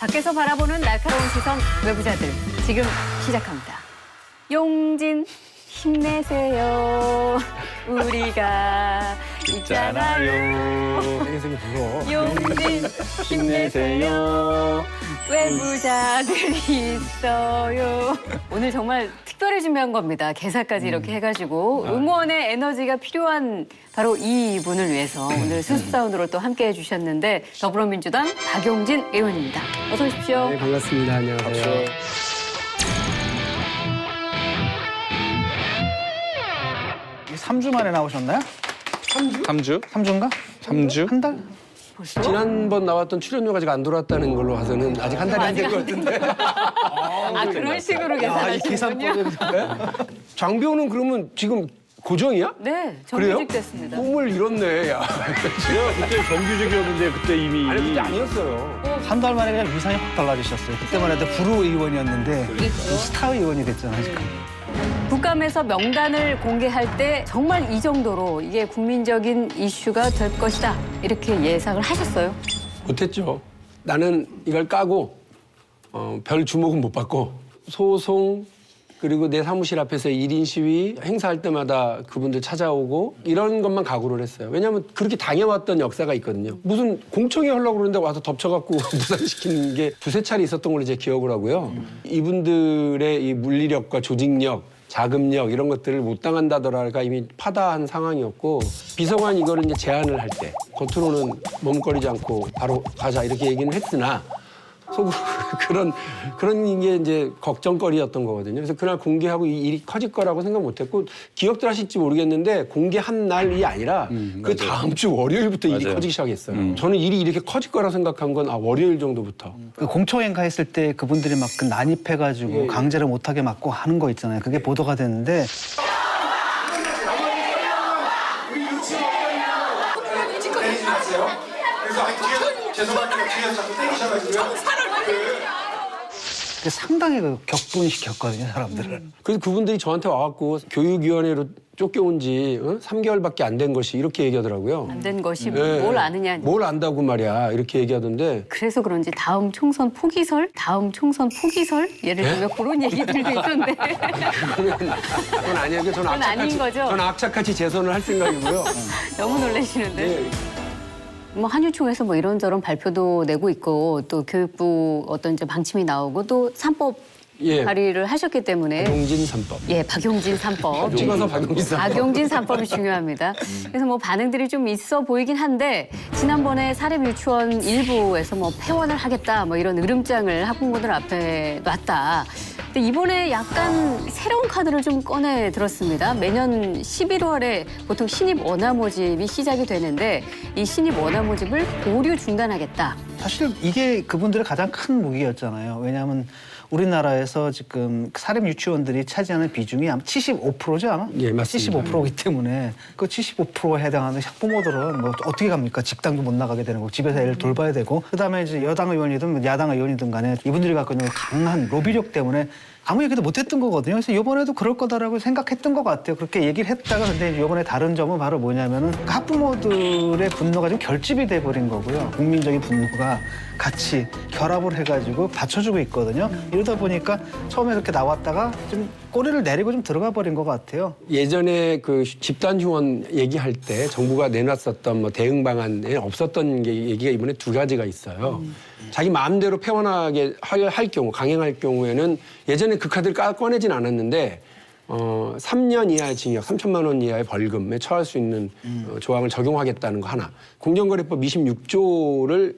밖에서 바라보는 날카로운 시선 외부자들 지금 시작합니다. 용진 힘내세요. 우리가 있잖아요. 선생님 불러. 용진 힘내세요. 외부자들이 있어요. 오늘 정말 특별히 준비한 겁니다. 개사까지 이렇게 해가지고 응원의 에너지가 필요한 바로 이 분을 위해서 오늘 수습사원으로 또 함께해 주셨는데 더불어민주당 박용진 의원입니다. 어서 오십시오. 네, 반갑습니다. 안녕하세요. 3주 만에 나오셨나요? 3주? 3주인가? 3주? 한 달? 지난번 나왔던 출연료가 아직 안 들어왔다는 걸로 봐서는 아직 한 달이 안 된 것 같은데. 아, 그런 식으로 계산하시는군요. 장병호는 그러면 지금 고정이야? 네, 그래요? 정규직됐습니다. 꿈을 잃었네. 야. 제가 그때 정규직이었는데 그때 이미 아니 그때 아니었어요. 한 달 만에 그냥 위상이 확 달라지셨어요. 그때만 해도 부루 의원이었는데 스타 의원이 됐잖아요, 지금. 국감에서 명단을 공개할 때 정말 이 정도로 이게 국민적인 이슈가 될 것이다 이렇게 예상을 하셨어요? 못했죠. 나는 이걸 까고 별 주목은 못 받고 소송 그리고 내 사무실 앞에서 1인 시위 행사할 때마다 그분들 찾아오고 이런 것만 각오를 했어요. 왜냐하면 그렇게 당해왔던 역사가 있거든요. 무슨 공청회 하려고 그러는데 와서 덮쳐갖고 무산시키는 게 두세 차례 있었던 걸로 제 기억을 하고요. 이분들의 이 물리력과 조직력 자금력 이런 것들을 못 당한다더라가 이미 파다한 상황이었고 비서관 이거를 이제 제안을 할 때 겉으로는 머뭇거리지 않고 바로 가자 이렇게 얘기는 했으나 속으로 그런 게 이제 걱정거리였던 거거든요. 그래서 그날 공개하고 이 일이 커질 거라고 생각 못했고 기억들 하실지 모르겠는데 공개한 날이 아니라 그 다음 주 월요일부터 일이 맞아요. 커지기 시작했어요. 저는 일이 이렇게 커질 거라고 생각한 건 월요일 정도부터. 그 공청회인가 했을 때 그분들이 막 그 난입해가지고 강제를 못하게 막고 하는 거 있잖아요. 그게 보도가 됐는데 그게 상당히 그 격분시켰거든요, 사람들을. 그래서 그분들이 저한테 와갖고 교육위원회로 쫓겨온 지 3개월밖에 안 된 것이 이렇게 얘기하더라고요. 안 된 것이 네. 뭘 아느냐. 뭘 안다고 말이야 이렇게 얘기하던데 그래서 그런지 다음 총선 포기설? 예를 들면 그런 얘기들도 있던데. 그건 아니에요. 저는 그건 아닌 거죠? 저는 악착같이 재선을 할 생각이고요. 너무 놀라시는데. 네. 뭐 한유총에서 뭐 이런저런 발표도 내고 있고 또 교육부 어떤 이제 방침이 나오고 또 3법 예. 발의를 하셨기 때문에 박용진 3법. 예, 박용진 3법. 찍어서 박용진 3법. 박용진 3법이 중요합니다. 그래서 뭐 반응들이 좀 있어 보이긴 한데 지난번에 사립유치원 일부에서 뭐 폐원을 하겠다 뭐 이런 으름장을 학부모들 앞에 놨다. 근데 이번에 약간 새로운 카드를 좀 꺼내 들었습니다. 매년 11월에 보통 신입 원화 모집이 시작이 되는데 이 신입 원화 모집을 보류 중단하겠다. 사실 이게 그분들의 가장 큰 무기였잖아요. 왜냐하면 우리나라에서 지금 사립 유치원들이 차지하는 비중이 아마 75%죠 아마? 예, 맞습니다. 75%이기 때문에 그 75%에 해당하는 학부모들은 뭐 어떻게 갑니까? 직장도 못 나가게 되는 거고 집에서 애를 돌봐야 되고 그다음에 이제 여당 의원이든 야당 의원이든 간에 이분들이 갖고 있는 강한 로비력 때문에 아무 얘기도 못했던 거거든요. 그래서 이번에도 그럴 거다라고 생각했던 것 같아요. 그렇게 얘기를 했다가 근데 이번에 다른 점은 바로 뭐냐면은 그 학부모들의 분노가 좀 결집이 돼버린 거고요. 국민적인 분노가 같이 결합을 해가지고 받쳐주고 있거든요. 이러다 보니까 처음에 그렇게 나왔다가 좀 꼬리를 내리고 좀 들어가 버린 것 같아요. 예전에 그 집단 휴원 얘기할 때 정부가 내놨었던 뭐 대응 방안에 없었던 게 얘기가 이번에 두 가지가 있어요. 자기 마음대로 폐원하게 할 경우, 강행할 경우에는 예전에 그 카드를 꺼내진 않았는데 3년 이하의 징역, 3천만 원 이하의 벌금에 처할 수 있는 조항을 적용하겠다는 거 하나. 공정거래법 26조를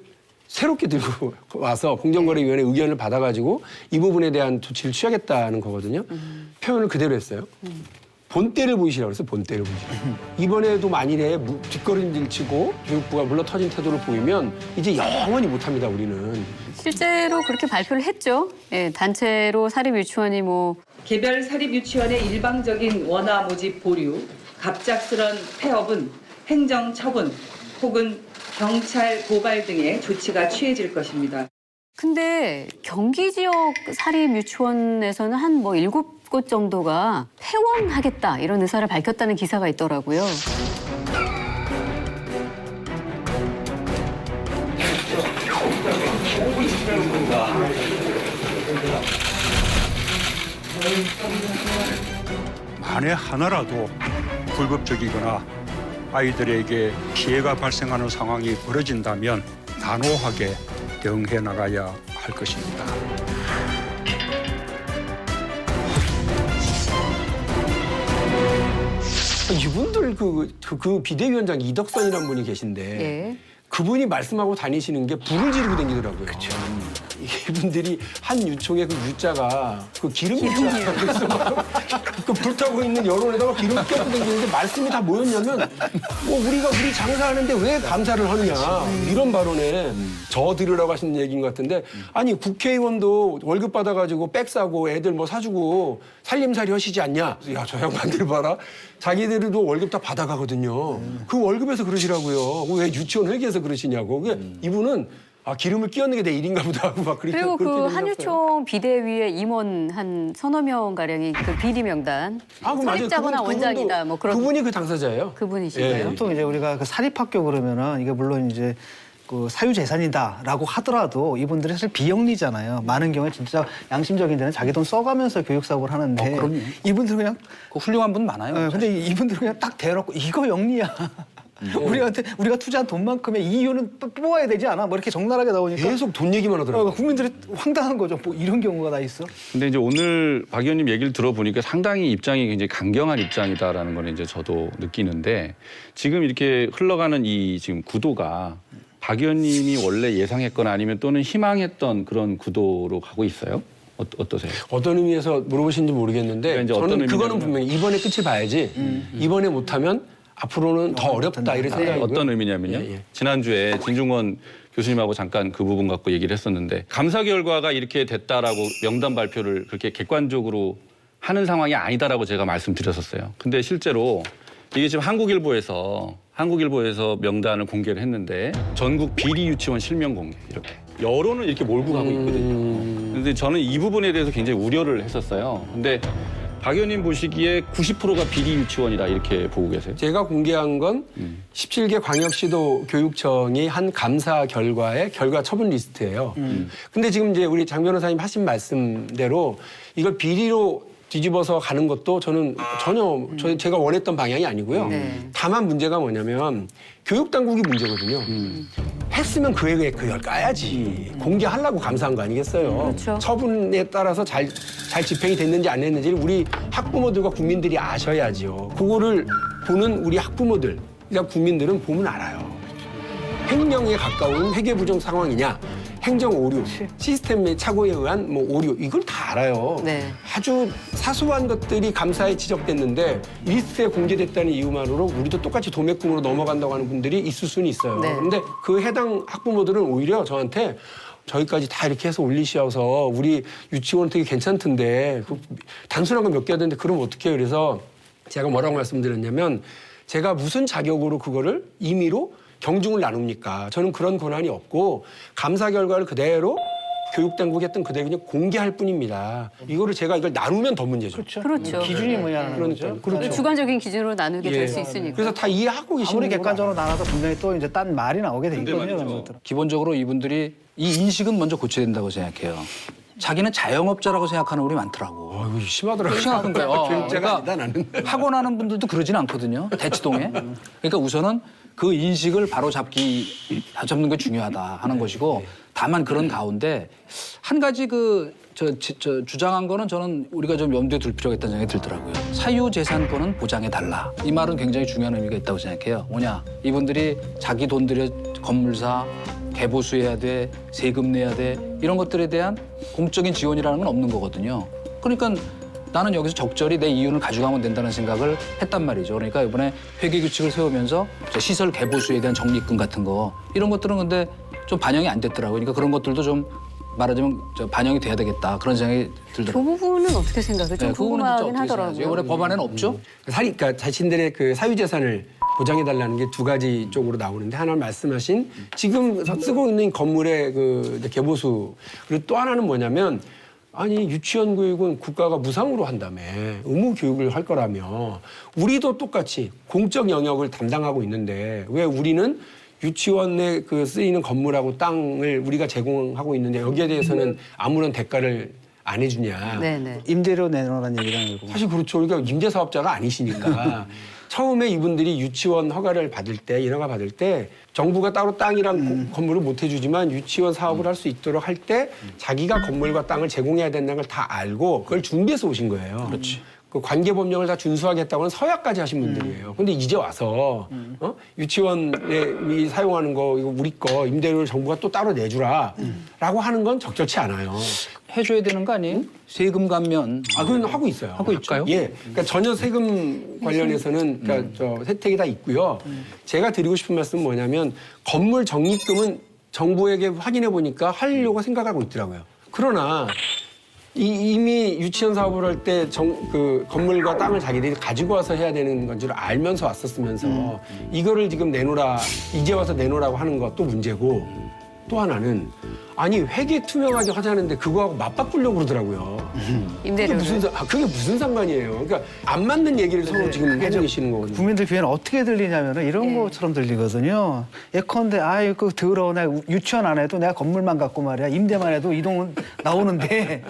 새롭게 들고 와서 공정거래위원회 의견을 받아가지고 이 부분에 대한 조치를 취하겠다는 거거든요. 표현을 그대로 했어요. 본때를 보이시라고 그랬어요. 본때를 보이시라고. 이번에도 만일에 뒷걸음질 치고 교육부가 물러터진 태도를 보이면 이제 영원히 못합니다. 우리는. 실제로 그렇게 발표를 했죠. 예, 단체로 사립유치원이 뭐 개별 사립유치원의 일방적인 원화 모집 보류, 갑작스런 폐업은 행정처분 혹은 경찰 고발 등의 조치가 취해질 것입니다. 근데 경기 지역 사립 유치원에서는 한 뭐 7곳 정도가 폐원하겠다 이런 의사를 밝혔다는 기사가 있더라고요. 만에 하나라도 불법적이거나 아이들에게 피해가 발생하는 상황이 벌어진다면 단호하게 대응해 나가야 할 것입니다. 이분들 그 비대위원장 이덕선이라는 분이 계신데 예. 그분이 말씀하고 다니시는 게 불을 지르고 다니더라고요. 이분들이 한 유총의 그 유자가 그 기름 유자 그 불타고 있는 여론에다가 기름 껴서 다니는데 말씀이 다 뭐였냐면 뭐 우리 장사하는데 왜 감사를 하느냐 이런 발언에 저 들으라고 하시는 얘기인 것 같은데 아니 국회의원도 월급 받아가지고 백 사고 애들 뭐 사주고 살림살이 하시지 않냐? 야 저 양반들 봐라. 자기들도 월급 다 받아가거든요. 그 월급에서 그러시라고요. 왜 유치원 회계에서 그러시냐고. 이분은 기름을 끼얹는 게 내 일인가 보다 하고 막 그렇게 그리고 그 그렇게 한유총 비대위의 임원 한 서너 명 가량이 그 비리 명단 사립자거나 원장이다 뭐 그런 그분이 그 당사자예요. 그분이신가요? 보통 이제 우리가 그 사립학교 그러면은 이게 물론 이제 그 사유재산이다라고 하더라도 이분들이 사실 비영리잖아요. 많은 경우에 진짜 양심적인 데는 자기 돈 써가면서 교육사고를 하는데 그럼요. 이분들은 그냥 그 훌륭한 분 많아요. 근데 이분들은 그냥 딱 대놓고 이거 영리야. 우리가 투자한 돈만큼의 이유는 뽑아야 되지 않아? 뭐 이렇게 적나라하게 나오니까 계속 돈 얘기만 하더라고요. 국민들이 황당한 거죠. 뭐 이런 경우가 다 있어. 근데 이제 오늘 박 의원님 얘기를 들어보니까 상당히 입장이 굉장히 강경한 입장이다라는 걸 이제 저도 느끼는데 지금 이렇게 흘러가는 이 지금 구도가 박 의원님이 원래 예상했거나 아니면 또는 희망했던 그런 구도로 가고 있어요? 어떠세요? 어떤 의미에서 물어보시는지 모르겠는데 그러니까 이제 저는 어떤 그거는 의미냐면- 분명히 이번에 끝을 봐야지 이번에 못하면 앞으로는 더 어렵다 이런 생각이고요. 어떤 의미냐면요. 예. 지난주에 진중권 교수님하고 잠깐 그 부분 갖고 얘기를 했었는데 감사 결과가 이렇게 됐다라고 명단 발표를 그렇게 객관적으로 하는 상황이 아니다라고 제가 말씀드렸었어요. 근데 실제로 이게 지금 한국일보에서 명단을 공개를 했는데 전국 비리 유치원 실명 공개 이렇게 여론을 이렇게 몰고 가고 있거든요. 그런데 저는 이 부분에 대해서 굉장히 우려를 했었어요. 근데 박 의원님 보시기에 90%가 비리 유치원이다 이렇게 보고 계세요? 제가 공개한 건 17개 광역시도 교육청이 한 감사 결과의 결과 처분 리스트예요. 근데 지금 이제 우리 장 변호사님 하신 말씀대로 이걸 비리로 뒤집어서 가는 것도 저는 전혀 제가 원했던 방향이 아니고요. 네. 다만 문제가 뭐냐면 교육당국이 문제거든요. 했으면 그에 그걸 까야지. 공개하려고 감사한 거 아니겠어요. 그렇죠. 처분에 따라서 잘 집행이 됐는지 안 됐는지를 우리 학부모들과 국민들이 아셔야죠. 그거를 보는 우리 학부모들, 그러니까 국민들은 보면 알아요. 횡령에 가까운 회계부정 상황이냐, 행정 오류, 시스템의 착오에 의한 뭐 오류, 이걸 다 알아요. 네. 아주 사소한 것들이 감사에 지적됐는데 리스트에 공개됐다는 이유만으로 우리도 똑같이 도매금으로 넘어간다고 하는 분들이 있을 수는 있어요. 네. 그런데 그 해당 학부모들은 오히려 저한테 저희까지 다 이렇게 해서 올리셔서 우리 유치원 되게 괜찮던데 단순한 거 몇 개 하던데 그럼 어떡해요? 그래서 제가 뭐라고 말씀드렸냐면 제가 무슨 자격으로 그거를 임의로 경중을 나눕니까? 저는 그런 권한이 없고 감사 결과를 그대로 교육당국이 했던 그대로 그냥 공개할 뿐입니다. 이거를 제가 이걸 나누면 더 문제죠. 그렇죠. 기준이 뭐냐는 거죠. 그렇죠. 주관적인 기준으로 나누게 될 수 예. 있으니까. 그래서 다 이해하고 계시는 아무리 거예요. 객관적으로 나눠도 분명히 또 이제 딴 말이 나오게 돼 있거든요. 말이죠. 그런 것들은. 기본적으로 이분들이 이 인식은 먼저 고쳐야 된다고 생각해요. 자기는 자영업자라고 생각하는 우리 많더라고. 이거 심하더라고요. 심한 거예요. 교육자가 아니다 나는. 학원 하는 분들도 그러진 않거든요. 대치동에. 그러니까 우선은 그 인식을 바로 잡는 게 중요하다 하는 것이고 다만 그런 가운데 한 가지 주장한 거는 저는 우리가 좀 염두에 둘 필요가 있다는 생각이 들더라고요. 사유재산권은 보장해달라. 이 말은 굉장히 중요한 의미가 있다고 생각해요. 뭐냐. 이분들이 자기 돈 들여 건물 사, 개보수해야 돼, 세금 내야 돼 이런 것들에 대한 공적인 지원이라는 건 없는 거거든요. 그러니까 나는 여기서 적절히 내 이윤을 가져가면 된다는 생각을 했단 말이죠. 그러니까 이번에 회계규칙을 세우면서 시설 개보수에 대한 적립금 같은 거 이런 것들은 근데 좀 반영이 안 됐더라고요. 그러니까 그런 것들도 좀 말하자면 반영이 돼야 되겠다 그런 생각이 그 들더라고요. 부분은 어떻게 생각해요? 좀 네, 그 부분은 진짜 궁금하긴 어떻게 생각하세요? 하더라고요. 이번에 법안에는 없죠? 그러니까 자신들의 그 사유재산을 보장해달라는 게 두 가지 쪽으로 나오는데 하나는 말씀하신 지금 쓰고 있는 건물의 그 개보수 그리고 또 하나는 뭐냐면 아니 유치원 교육은 국가가 무상으로 한다며 의무 교육을 할 거라며 우리도 똑같이 공적 영역을 담당하고 있는데 왜 우리는 유치원에 그 쓰이는 건물하고 땅을 우리가 제공하고 있는데 여기에 대해서는 아무런 대가를 안 해주냐. 네네. 임대료 내놓으라는 얘기가 아니고. 사실 그렇죠. 그러니까 임대사업자가 아니시니까 처음에 이분들이 유치원 허가를 받을 때, 인허가 받을 때 정부가 따로 땅이랑 건물을 못 해주지만 유치원 사업을 할 수 있도록 할 때 자기가 건물과 땅을 제공해야 된다는 걸 다 알고 그걸 준비해서 오신 거예요. 그렇지. 그 관계 법령을 다 준수하겠다고는 서약까지 하신 분들이에요. 근데 이제 와서 유치원에 사용하는 거 이거 우리 거 임대료를 정부가 또 따로 내주라라고 하는 건 적절치 않아요. 해줘야 되는 거 아니에요? 세금 감면. 아, 그건 하고 있어요. 하고 있을까요? 예. 그러니까 전혀 세금 관련해서는 그러니까 저 혜택이 다 있고요. 제가 드리고 싶은 말씀은 뭐냐면 건물 적립금은 정부에게 확인해 보니까 하려고 생각하고 있더라고요. 그러나 이미 유치원 사업을 할 때 그 건물과 땅을 자기들이 가지고 와서 해야 되는 건 줄 알면서 왔었으면서 이거를 지금 내놓으라, 이제 와서 내놓으라고 하는 것도 문제고 또 하나는 아니 회계 투명하게 하자는데 그거하고 맞바꾸려고 그러더라고요. 임대료를. 그게 무슨 상관이에요. 그러니까 안 맞는 얘기를 서로 지금 하고 계시는 거거든요. 국민들 귀에는 어떻게 들리냐면은 이런 예. 것처럼 들리거든요. 예컨대 아이고 더러워 나 유치원 안 해도 내가 건물만 갖고 말이야 임대만 해도 이동은 나오는데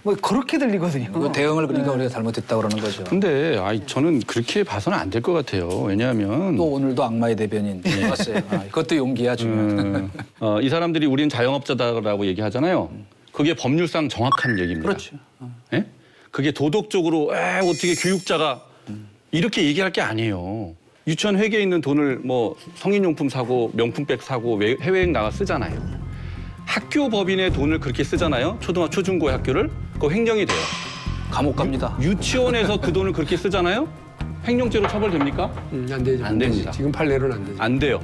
뭐 그렇게 들리거든요. 그 대응을 그러니까 우리가 잘못했다 그러는 거죠. 근데 저는 그렇게 봐서는 안 될 것 같아요. 왜냐하면 또 오늘도 악마의 대변인 왔어요. 그것도 용기야 중요한. 이 사람들이 우린 자영업자다라고 얘기하잖아요. 그게 법률상 정확한 얘기입니다. 그렇죠. 예? 그게 도덕적으로 어떻게 교육자가 이렇게 얘기할 게 아니에요. 유치원 회계에 있는 돈을 뭐 성인용품 사고 명품백 사고 해외여행 나가 쓰잖아요. 학교 법인의 돈을 그렇게 쓰잖아요. 초중고 학교를. 그거 횡령이 돼요. 감옥 갑니다. 유치원에서 그 돈을 그렇게 쓰잖아요. 횡령죄로 처벌됩니까? 안 되죠. 안 됩니다. 지금 판례로는 안 되죠. 안 돼요.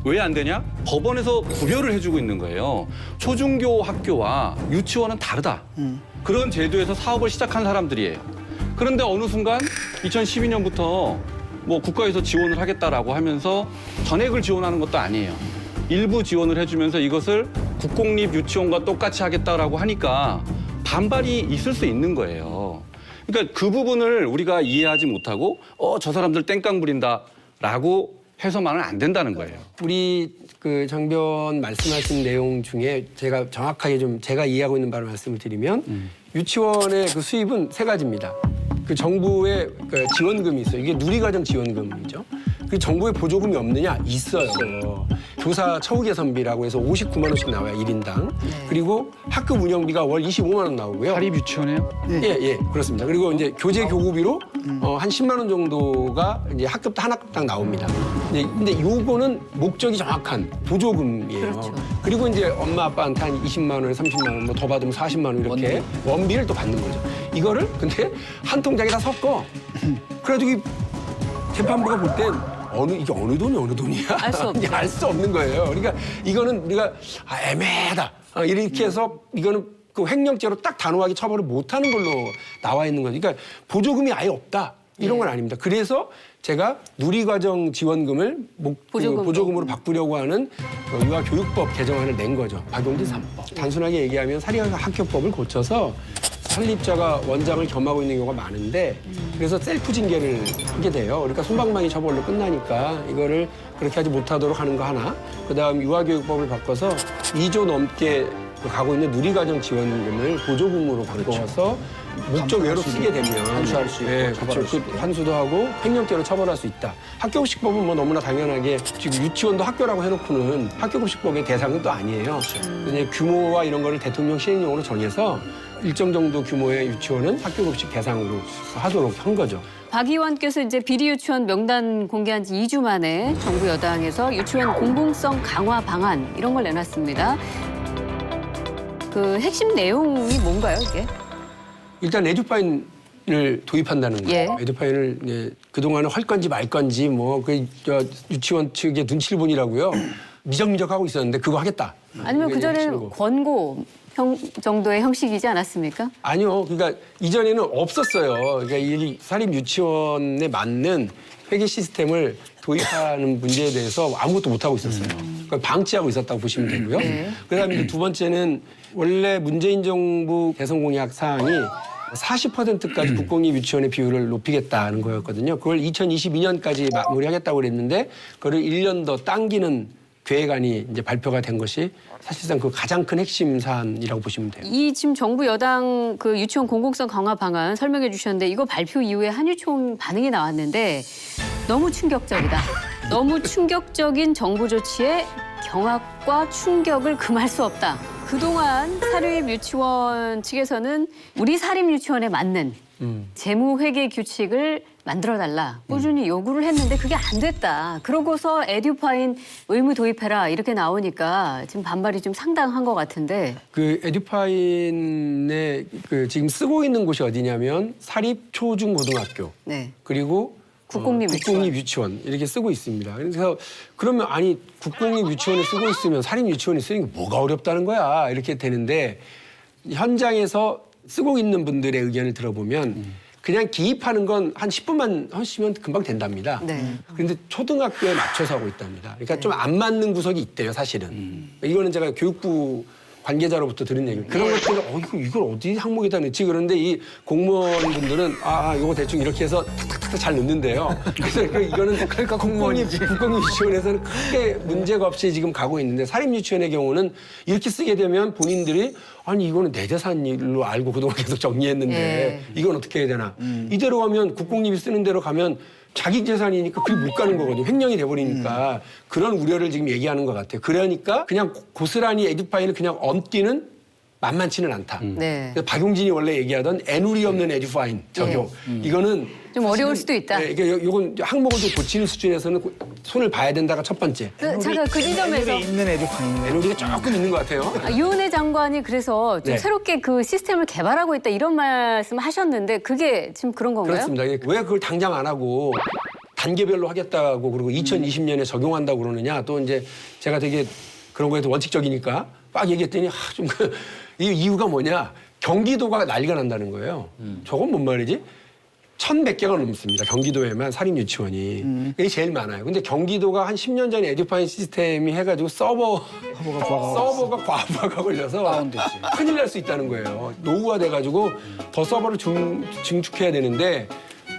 왜 안 되냐? 법원에서 구별을 해주고 있는 거예요. 초중교 학교와 유치원은 다르다. 그런 제도에서 사업을 시작한 사람들이에요. 그런데 어느 순간 2012년부터 뭐 국가에서 지원을 하겠다라고 하면서 전액을 지원하는 것도 아니에요. 일부 지원을 해주면서 이것을 국공립 유치원과 똑같이 하겠다라고 하니까 반발이 있을 수 있는 거예요. 그러니까 그 부분을 우리가 이해하지 못하고 저 사람들 땡깡 부린다라고 해서만은 안 된다는 거예요. 우리 그 장변 말씀하신 내용 중에 제가 정확하게 좀 제가 이해하고 있는 바를 말씀을 드리면 유치원의 그 수입은 세 가지입니다. 그 정부의 그 지원금이 있어요. 이게 누리과정 지원금이죠. 그 정부의 보조금이 없느냐? 있어요. 교사 처우 개선비라고 해서 59만 원씩 나와요, 1인당. 그리고 학급 운영비가 월 25만 원 나오고요. 사립 유치원이에요? 예, 그렇습니다. 그리고 이제 교재 교구비로 한 10만 원 정도가 이제 한 학급당 나옵니다. 근데 요거는 목적이 정확한 보조금이에요. 그렇죠. 그리고 이제 엄마 아빠한테 한 20만 원에 30만 원, 뭐 더 받으면 40만 원 이렇게 원비를 또 받는 거죠. 이거를 근데 한 통장에다 섞어. 그래가지고 이 재판부가 볼 땐 이게 어느 돈이 어느 돈이야? 알수 없죠. 알 수 없는 거예요. 그러니까 이거는 우리가 애매하다. 이렇게 해서 이거는 그 횡령죄로 딱 단호하게 처벌을 못하는 걸로 나와 있는 거죠. 그러니까 보조금이 아예 없다. 이런 건 아닙니다. 그래서 제가 누리과정 지원금을 보조금으로 바꾸려고 하는 유아교육법 개정안을 낸 거죠. 박용진 3법. 단순하게 얘기하면 사립학교법을 고쳐서 설립자가 원장을 겸하고 있는 경우가 많은데 그래서 셀프 징계를 하게 돼요. 그러니까 솜방망이 처벌로 끝나니까 이거를 그렇게 하지 못하도록 하는 거 하나. 그다음 유아교육법을 바꿔서 2조 넘게 가고 있는 누리과정 지원금을 보조금으로 바꿔서 목적 외로 쓰게 되면 환수할 수 있고 그렇죠. 그 환수도 하고 횡령죄로 처벌할 수 있다. 학교급식법은 뭐 너무나 당연하게 지금 유치원도 학교라고 해놓고는 학교급식법의 대상은 또 아니에요. 근데 규모와 이런 거를 대통령 시행령으로 정해서 일정 정도 규모의 유치원은 학교급식 대상으로 하도록 한 거죠. 박 의원께서 이제 비리 유치원 명단 공개한 지 2주 만에 정부 여당에서 유치원 공공성 강화 방안 이런 걸 내놨습니다. 그 핵심 내용이 뭔가요, 이게? 일단 에듀파인을 도입한다는 거예요. 예. 에듀파인을 이제 그동안은 할 건지 말 건지 유치원 측의 눈치를 보니라고요. 미적미적하고 있었는데 그거 하겠다. 아니면 이게 그전에는 핵심이고. 권고 정도의 형식이지 않았습니까? 아니요. 그러니까 이전에는 없었어요. 그러니까 이 사립 유치원에 맞는 회계 시스템을 도입하는 문제에 대해서 아무것도 못하고 있었어요. 그러니까 방치하고 있었다고 보시면 되고요. 네. 그다음에 이제 두 번째는 원래 문재인 정부 대선 공약 사항이 40%까지 국공립 유치원의 비율을 높이겠다는 거였거든요. 그걸 2022년까지 마무리하겠다고 그랬는데 그걸 1년 더 당기는 계획안이 이제 발표가 된 것이 사실상 그 가장 큰 핵심 사안이라고 보시면 돼요. 이 지금 정부 여당 그 유치원 공공성 강화 방안 설명해 주셨는데 이거 발표 이후에 한유총 반응이 나왔는데 너무 충격적이다. 너무 충격적인 정부 조치에 경악과 충격을 금할 수 없다. 그동안 사립유치원 측에서는 우리 사립유치원에 맞는 재무회계 규칙을 만들어달라 꾸준히 요구를 했는데 그게 안 됐다. 그러고서 에듀파인 의무 도입해라 이렇게 나오니까 지금 반발이 좀 상당한 것 같은데. 그 에듀파인의 그 지금 쓰고 있는 곳이 어디냐면 사립 초중고등학교 네. 그리고 국공립유치원 이렇게 쓰고 있습니다. 그래서 그러면 아니 국공립유치원에 쓰고 있으면 사립유치원에 쓰는 게 뭐가 어렵다는 거야 이렇게 되는데 현장에서 쓰고 있는 분들의 의견을 들어보면 그냥 기입하는 건 한 10분만 하시면 금방 된답니다. 네. 그런데 초등학교에 맞춰서 하고 있답니다. 그러니까 좀 안 맞는 구석이 있대요, 사실은. 이거는 제가 교육부 관계자로부터 들은 얘기입니다. 그런 것들은 이걸 어디 항목에다 넣지 그런데 이 공무원분들은 이거 대충 이렇게 해서 탁탁탁 잘 넣는데요. 그래서 이거는 그러니까 국공립유치원에서는 크게 문제가 없이 지금 가고 있는데 사립유치원의 경우는 이렇게 쓰게 되면 본인들이 아니 이거는 내 재산일로 알고 그동안 계속 정리했는데 이건 어떻게 해야 되나. 이대로 가면 국공립이 쓰는 대로 가면 자기 재산이니까 그게 못 가는 거거든요. 횡령이 돼버리니까 그런 우려를 지금 얘기하는 것 같아요. 그러니까 그냥 고스란히 에듀파인을 그냥 얹기는 만만치는 않다. 네. 그래서 박용진이 원래 얘기하던 애누리 없는 에듀파인 적용. 이거는 좀 어려울 수도 있다. 네, 이게 요건 항목을 좀 고치는 수준에서는 손을 봐야 된다가 첫 번째. 잠깐 그 지점에서 있는 에듀파인. 애누리가 조금 있는 것 같아요. 유은혜 장관이 그래서 좀 네. 새롭게 그 시스템을 개발하고 있다 이런 말씀 하셨는데 그게 지금 그런 건가요? 그렇습니다. 왜 그걸 당장 안 하고 단계별로 하겠다고 그러고 2020년에 적용한다고 그러느냐. 또 이제 제가 되게 그런 거에도 원칙적이니까 막 얘기했더니 이 이유가 뭐냐. 경기도가 난리가 난다는 거예요. 저건 뭔 말이지? 1,100개가 넘습니다. 경기도에만 사립유치원이. 이게 제일 많아요. 근데 경기도가 한 10년 전에 에듀파인 시스템이 해가지고 서버가 과부하가 걸려서 큰일 날 수 있다는 거예요. 노후화 돼가지고 더 서버를 증축해야 되는데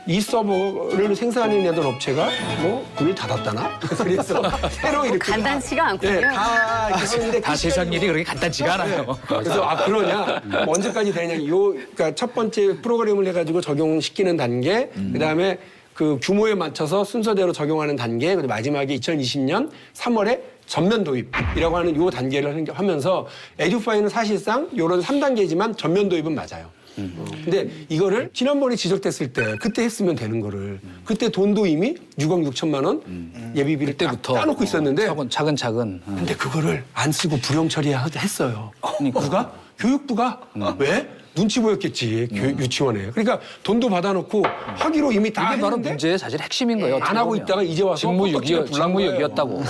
이 서버를 생산해내던 업체가 뭐 문을 닫았다나? 그래서 새로 이렇게 간단치가 않군요. 네, 다 이렇게 하는데 다 세상 일이 그렇게 간단치가 않아요. 그래서 그러냐? 뭐 언제까지 되냐? 그러니까 첫 번째 프로그램을 해가지고 적용시키는 단계, 그다음에 그 규모에 맞춰서 순서대로 적용하는 단계, 그리고 마지막에 2020년 3월에 전면 도입이라고 하는 요 단계를 하면서 에듀파인은 사실상 요런 3단계지만 전면 도입은 맞아요. 근데 이거를 지난번에 지적됐을 때 그때 했으면 되는 거를 그때 돈도 이미 6억 6천만 원 예비비를 그때부터 따놓고 있었는데 차근차근. 근데 그거를 안 쓰고 불용 처리했어요. 누가? 교육부가. 왜? 눈치 보였겠지. 유치원에. 그러니까 돈도 받아놓고 하기로 이미 다 이게 바로 했는데 문제의 사실 핵심인 거예요. 안 하고 있다가 이제 와서 직무유기였다고.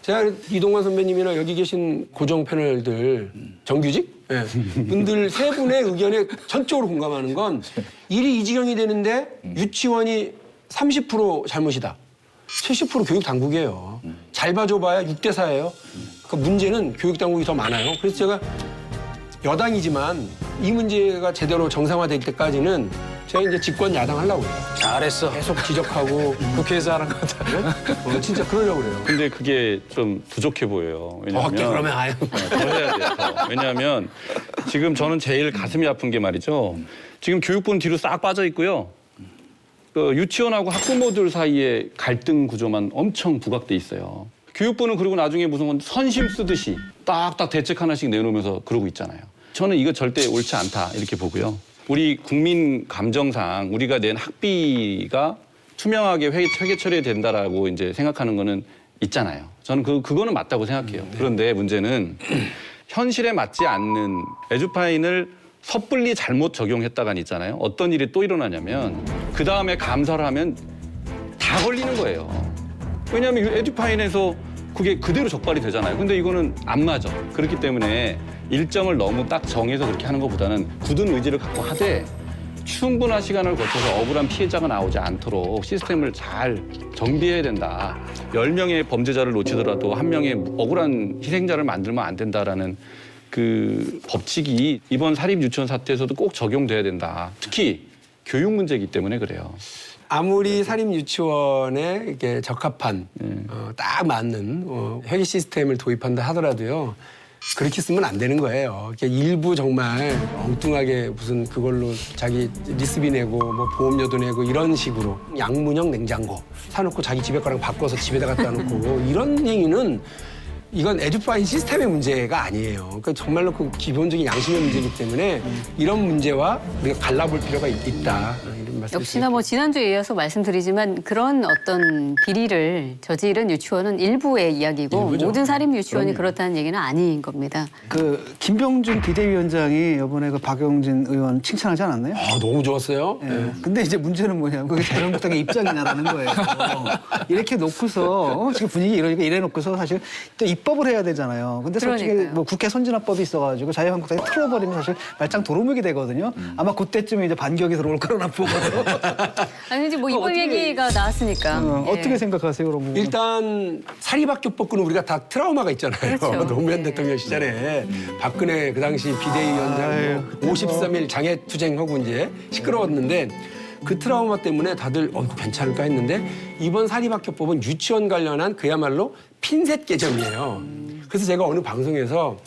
제가 이동관 선배님이나 여기 계신 고정 패널들 정규직 분들 세 분의 의견에 전적으로 공감하는 건 일이 이 지경이 되는데 유치원이 30% 잘못이다. 70% 교육 당국이에요. 잘 봐줘봐야 6대 4예요. 그 문제는 교육 당국이 더 많아요. 그래서 제가 여당이지만 이 문제가 제대로 정상화될 때까지는 제가 이제 집권 야당 하려고 해요. 잘했어. 계속 지적하고 국회에서 하는 거다. 진짜 그러려고 그래요. 근데 그게 좀 부족해 보여요. 더 할게 그러면 더 해야 돼요. 더. 왜냐하면 지금 저는 제일 가슴이 아픈 게 말이죠. 지금 교육부는 뒤로 싹 빠져 있고요. 그 유치원하고 학부모들 사이에 갈등 구조만 엄청 부각돼 있어요. 교육부는 그리고 나중에 무슨 선심 쓰듯이 딱딱 대책 하나씩 내놓으면서 그러고 있잖아요. 저는 이거 절대 옳지 않다 이렇게 보고요. 우리 국민 감정상 우리가 낸 학비가 투명하게 회계 처리된다라고 이제 생각하는 거는 있잖아요. 저는 그거는 맞다고 생각해요. 그런데 문제는 현실에 맞지 않는 에듀파인을 섣불리 잘못 적용했다간 있잖아요. 어떤 일이 또 일어나냐면 그 다음에 감사를 하면 다 걸리는 거예요. 왜냐하면 에듀파인에서 그게 그대로 적발이 되잖아요. 근데 이거는 안 맞아. 그렇기 때문에 일정을 너무 딱 정해서 그렇게 하는 것보다는 굳은 의지를 갖고 하되 충분한 시간을 거쳐서 억울한 피해자가 나오지 않도록 시스템을 잘 정비해야 된다. 10명의 범죄자를 놓치더라도 1명의 억울한 희생자를 만들면 안 된다라는 그 법칙이 이번 사립유치원 사태에서도 꼭 적용돼야 된다. 특히 교육 문제이기 때문에 그래요. 아무리 사립 유치원에 이렇게 적합한 딱 맞는 회계 시스템을 도입한다 하더라도요. 그렇게 쓰면 안 되는 거예요. 이렇게 일부 정말 엉뚱하게 무슨 그걸로 자기 리스비 내고 뭐 보험료도 내고 이런 식으로 양문형 냉장고 사놓고 자기 집에 거랑 바꿔서 집에다 갖다 놓고 이런 행위는 이건 에듀파인 시스템의 문제가 아니에요. 그러니까 정말로 그 기본적인 양심의 문제이기 때문에 이런 문제와 우리가 갈라볼 필요가 있다. 이런 말씀. 역시나 뭐 지난주에 이어서 말씀드리지만 그런 어떤 비리를 저지른 유치원은 일부의 이야기고 일부죠. 모든 사립 유치원이 그렇다는 얘기는 아닌 겁니다. 그 김병준 비대위원장이 이번에 그 박용진 의원 칭찬하지 않았나요? 아, 너무 좋았어요. 예. 근데 이제 문제는 뭐냐면 그게 자유한국당의 입장이냐라는 거예요. 이렇게 놓고서 지금 분위기 이러니까 이래 놓고서 사실 또 입법을 해야 되잖아요. 근데 솔직히 그러니까요. 뭐 국회 선진화법이 있어가지고 자유한국당이 틀어버리면 사실 말짱 도루묵이 되거든요. 아마 그때쯤에 이제 반격이 들어올 거라나 보거든요. 아니 이제 뭐 이번 어떻게- 얘기가 나왔으니까. 예. 어떻게 생각하세요, 여러분? 일단 사립학교법은 우리가 다 트라우마가 있잖아요. 그렇죠. 노무현 네. 대통령 시절에 박근혜 그 당시 비대위원장 53일 장애투쟁하고 이제 시끄러웠는데 그 트라우마 때문에 다들 이거 괜찮을까 했는데 이번 사립학교법은 유치원 관련한 그야말로 핀셋 개정이에요. 그래서 제가 어느 방송에서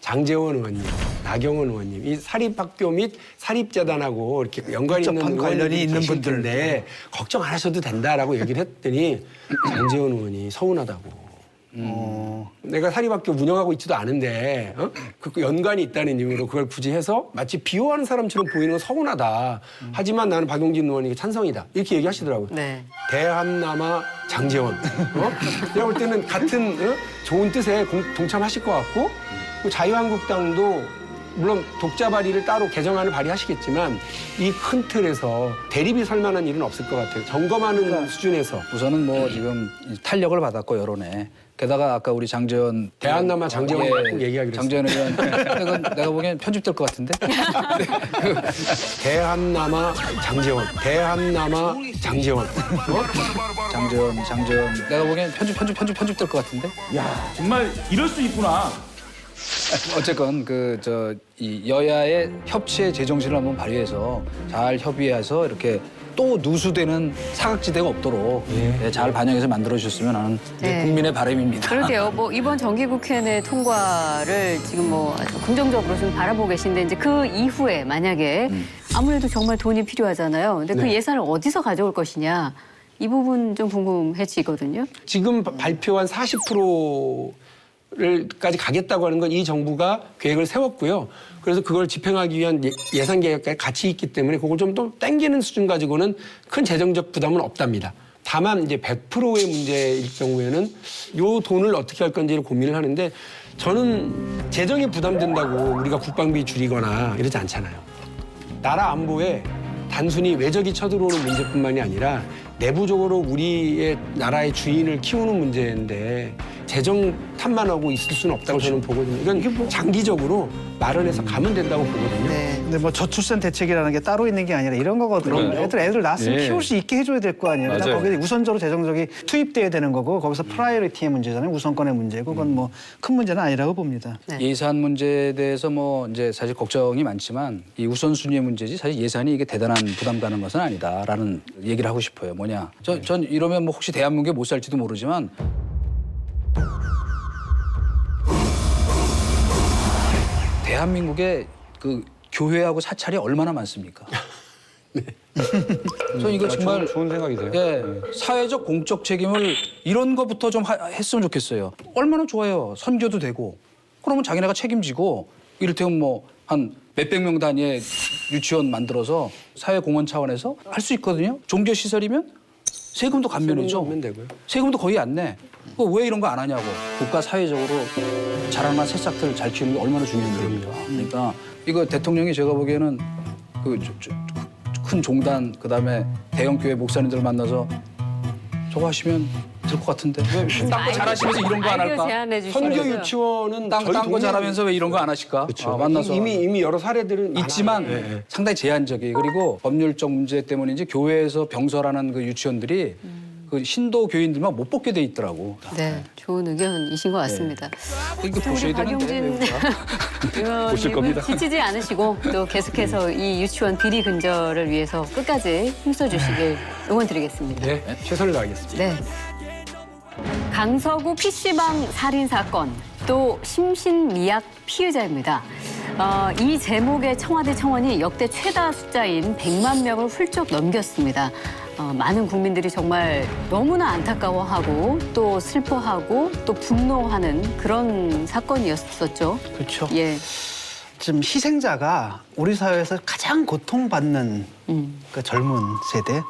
장제원 의원님, 나경원 의원님, 이 사립학교 및 사립재단하고 이렇게 연관이 있는 밀접한 관련이 의원님이 있는 계실 분들. 텐데 걱정 안 하셔도 된다라고 얘기를 했더니 장제원 의원이 서운하다고. 내가 사립학교 운영하고 있지도 않은데 그 연관이 있다는 이유로 그걸 굳이 해서 마치 비호하는 사람처럼 보이는 건 서운하다. 하지만 나는 박용진 의원이 찬성이다. 이렇게 얘기하시더라고요. 네. 대한남아 장제원. 내가 볼 때는 같은 좋은 뜻에 동참하실 것 같고 그 자유한국당도 물론 독자 발의를 따로 개정안을 발의하시겠지만 이 큰 틀에서 대립이 설 만한 일은 없을 것 같아요. 점검하는 수준에서. 우선은 뭐 지금 탄력을 받았고 여론에 게다가 아까 우리 장재원 대한남아 장제원 꼭 얘기하기로 장재원 의원 이건 내가 보기엔 편집될 것 같은데 대한남아 장제원. 대한남아 장제원. 장재원 내가 보기엔 편집될 것 같은데 야 정말 이럴 수 있구나. 어쨌건 이 여야의 협치의 제정신을 한번 발휘해서 잘 협의해서 이렇게 또 누수되는 사각지대가 없도록 잘 반영해서 만들어 주셨으면 하는 네. 국민의 바람입니다. 그러게요. 뭐 이번 정기국회 내 통과를 지금 뭐 아주 긍정적으로 좀 바라보고 계신데 이제 그 이후에 만약에 아무래도 정말 돈이 필요하잖아요. 근데 그 네. 예산을 어디서 가져올 것이냐 이 부분 좀 궁금해지거든요. 지금 발표한 40%까지 가겠다고 하는 건 이 정부가 계획을 세웠고요. 그래서 그걸 집행하기 위한 예산 계획까지 같이 있기 때문에 그걸 좀 또 땡기는 수준 가지고는 큰 재정적 부담은 없답니다. 다만 이제 100%의 문제일 경우에는 요 돈을 어떻게 할 건지를 고민을 하는데 저는 재정이 부담된다고 우리가 국방비 줄이거나 이러지 않잖아요. 나라 안보에 단순히 외적이 쳐들어오는 문제뿐만이 아니라 내부적으로 우리의 나라의 주인을 키우는 문제인데 재정 탓만하고 있을 수는 없다고 저는 보거든요. 이건 장기적으로 마련해서 가면 된다고 보거든요. 네. 근데 뭐 저출산 대책이라는 게 따로 있는 게 아니라 이런 거거든요. 그럼요. 애들 낳았으면 네. 키울 수 있게 해줘야 될 거 아니에요. 그냥 맞아요. 거기에 우선적으로 재정적이 투입돼야 되는 거고 거기서 프라이어리티의 문제잖아요. 우선권의 문제고 그건 뭐 큰 문제는 아니라고 봅니다. 네. 예산 문제에 대해서 뭐 이제 사실 걱정이 많지만 이 우선순위의 문제지 사실 예산이 이게 대단한 부담 가는 것은 아니다라는 얘기를 하고 싶어요. 뭐냐? 전 이러면 뭐 혹시 대한민국에 못 살지도 모르지만 대한민국에 그 교회하고 사찰이 얼마나 많습니까? 저 이거 정말 좋은 생각이세요. 예, 사회적 공적 책임을 이런 거부터 좀 했으면 좋겠어요. 얼마나 좋아요. 선교도 되고. 그러면 자기네가 책임지고 이를테면 뭐 한 몇백 명 단위의 유치원 만들어서 사회공헌 차원에서 할 수 있거든요. 종교시설이면 세금도 감면이죠. 하면 되고요. 세금도 거의 안 내. 왜 이런 거 안 하냐고. 국가 사회적으로 자라난 새싹들 잘 키우는 게 얼마나 중요한 일입니까. 그러니까 이거 대통령이 제가 보기에는 큰 종단 그다음에 대형 교회 목사님들 만나서 저거 하시면 될 것 같은데 왜 딴 거 잘하시면서 이런 거 안 아이디어 할까? 제안해 주시면 선교 유치원은 저희 딴 거 동네- 잘하면서 왜 이런 거 안 하실까? 그렇죠. 만나서 이미 여러 사례들은 있지만 많아요. 예, 예. 상당히 제한적이 그리고 법률적 문제 때문인지 교회에서 병설하는 그 유치원들이 그 신도 교인들만 못 뽑게 돼 있더라고. 네, 좋은 의견이신 것 같습니다. 이거 자, 우리 보셔야 되는데. 박용진 외부가. 보실 겁니다. 의원님은 지치지 않으시고 또 계속해서 이 유치원 비리 근절을 위해서 끝까지 힘써주시길 응원드리겠습니다. 네, 최선을 다하겠습니다. 네. 강서구 PC방 살인 사건, 또 심신미약 피해자입니다. 이 제목의 청와대 청원이 역대 최다 숫자인 100만 명을 훌쩍 넘겼습니다. 많은 국민들이 정말 너무나 안타까워하고 또 슬퍼하고 또 분노하는 그런 사건이었었죠. 그렇죠. 예. 지금 희생자가 우리 사회에서 가장 고통받는 그 젊은 세대,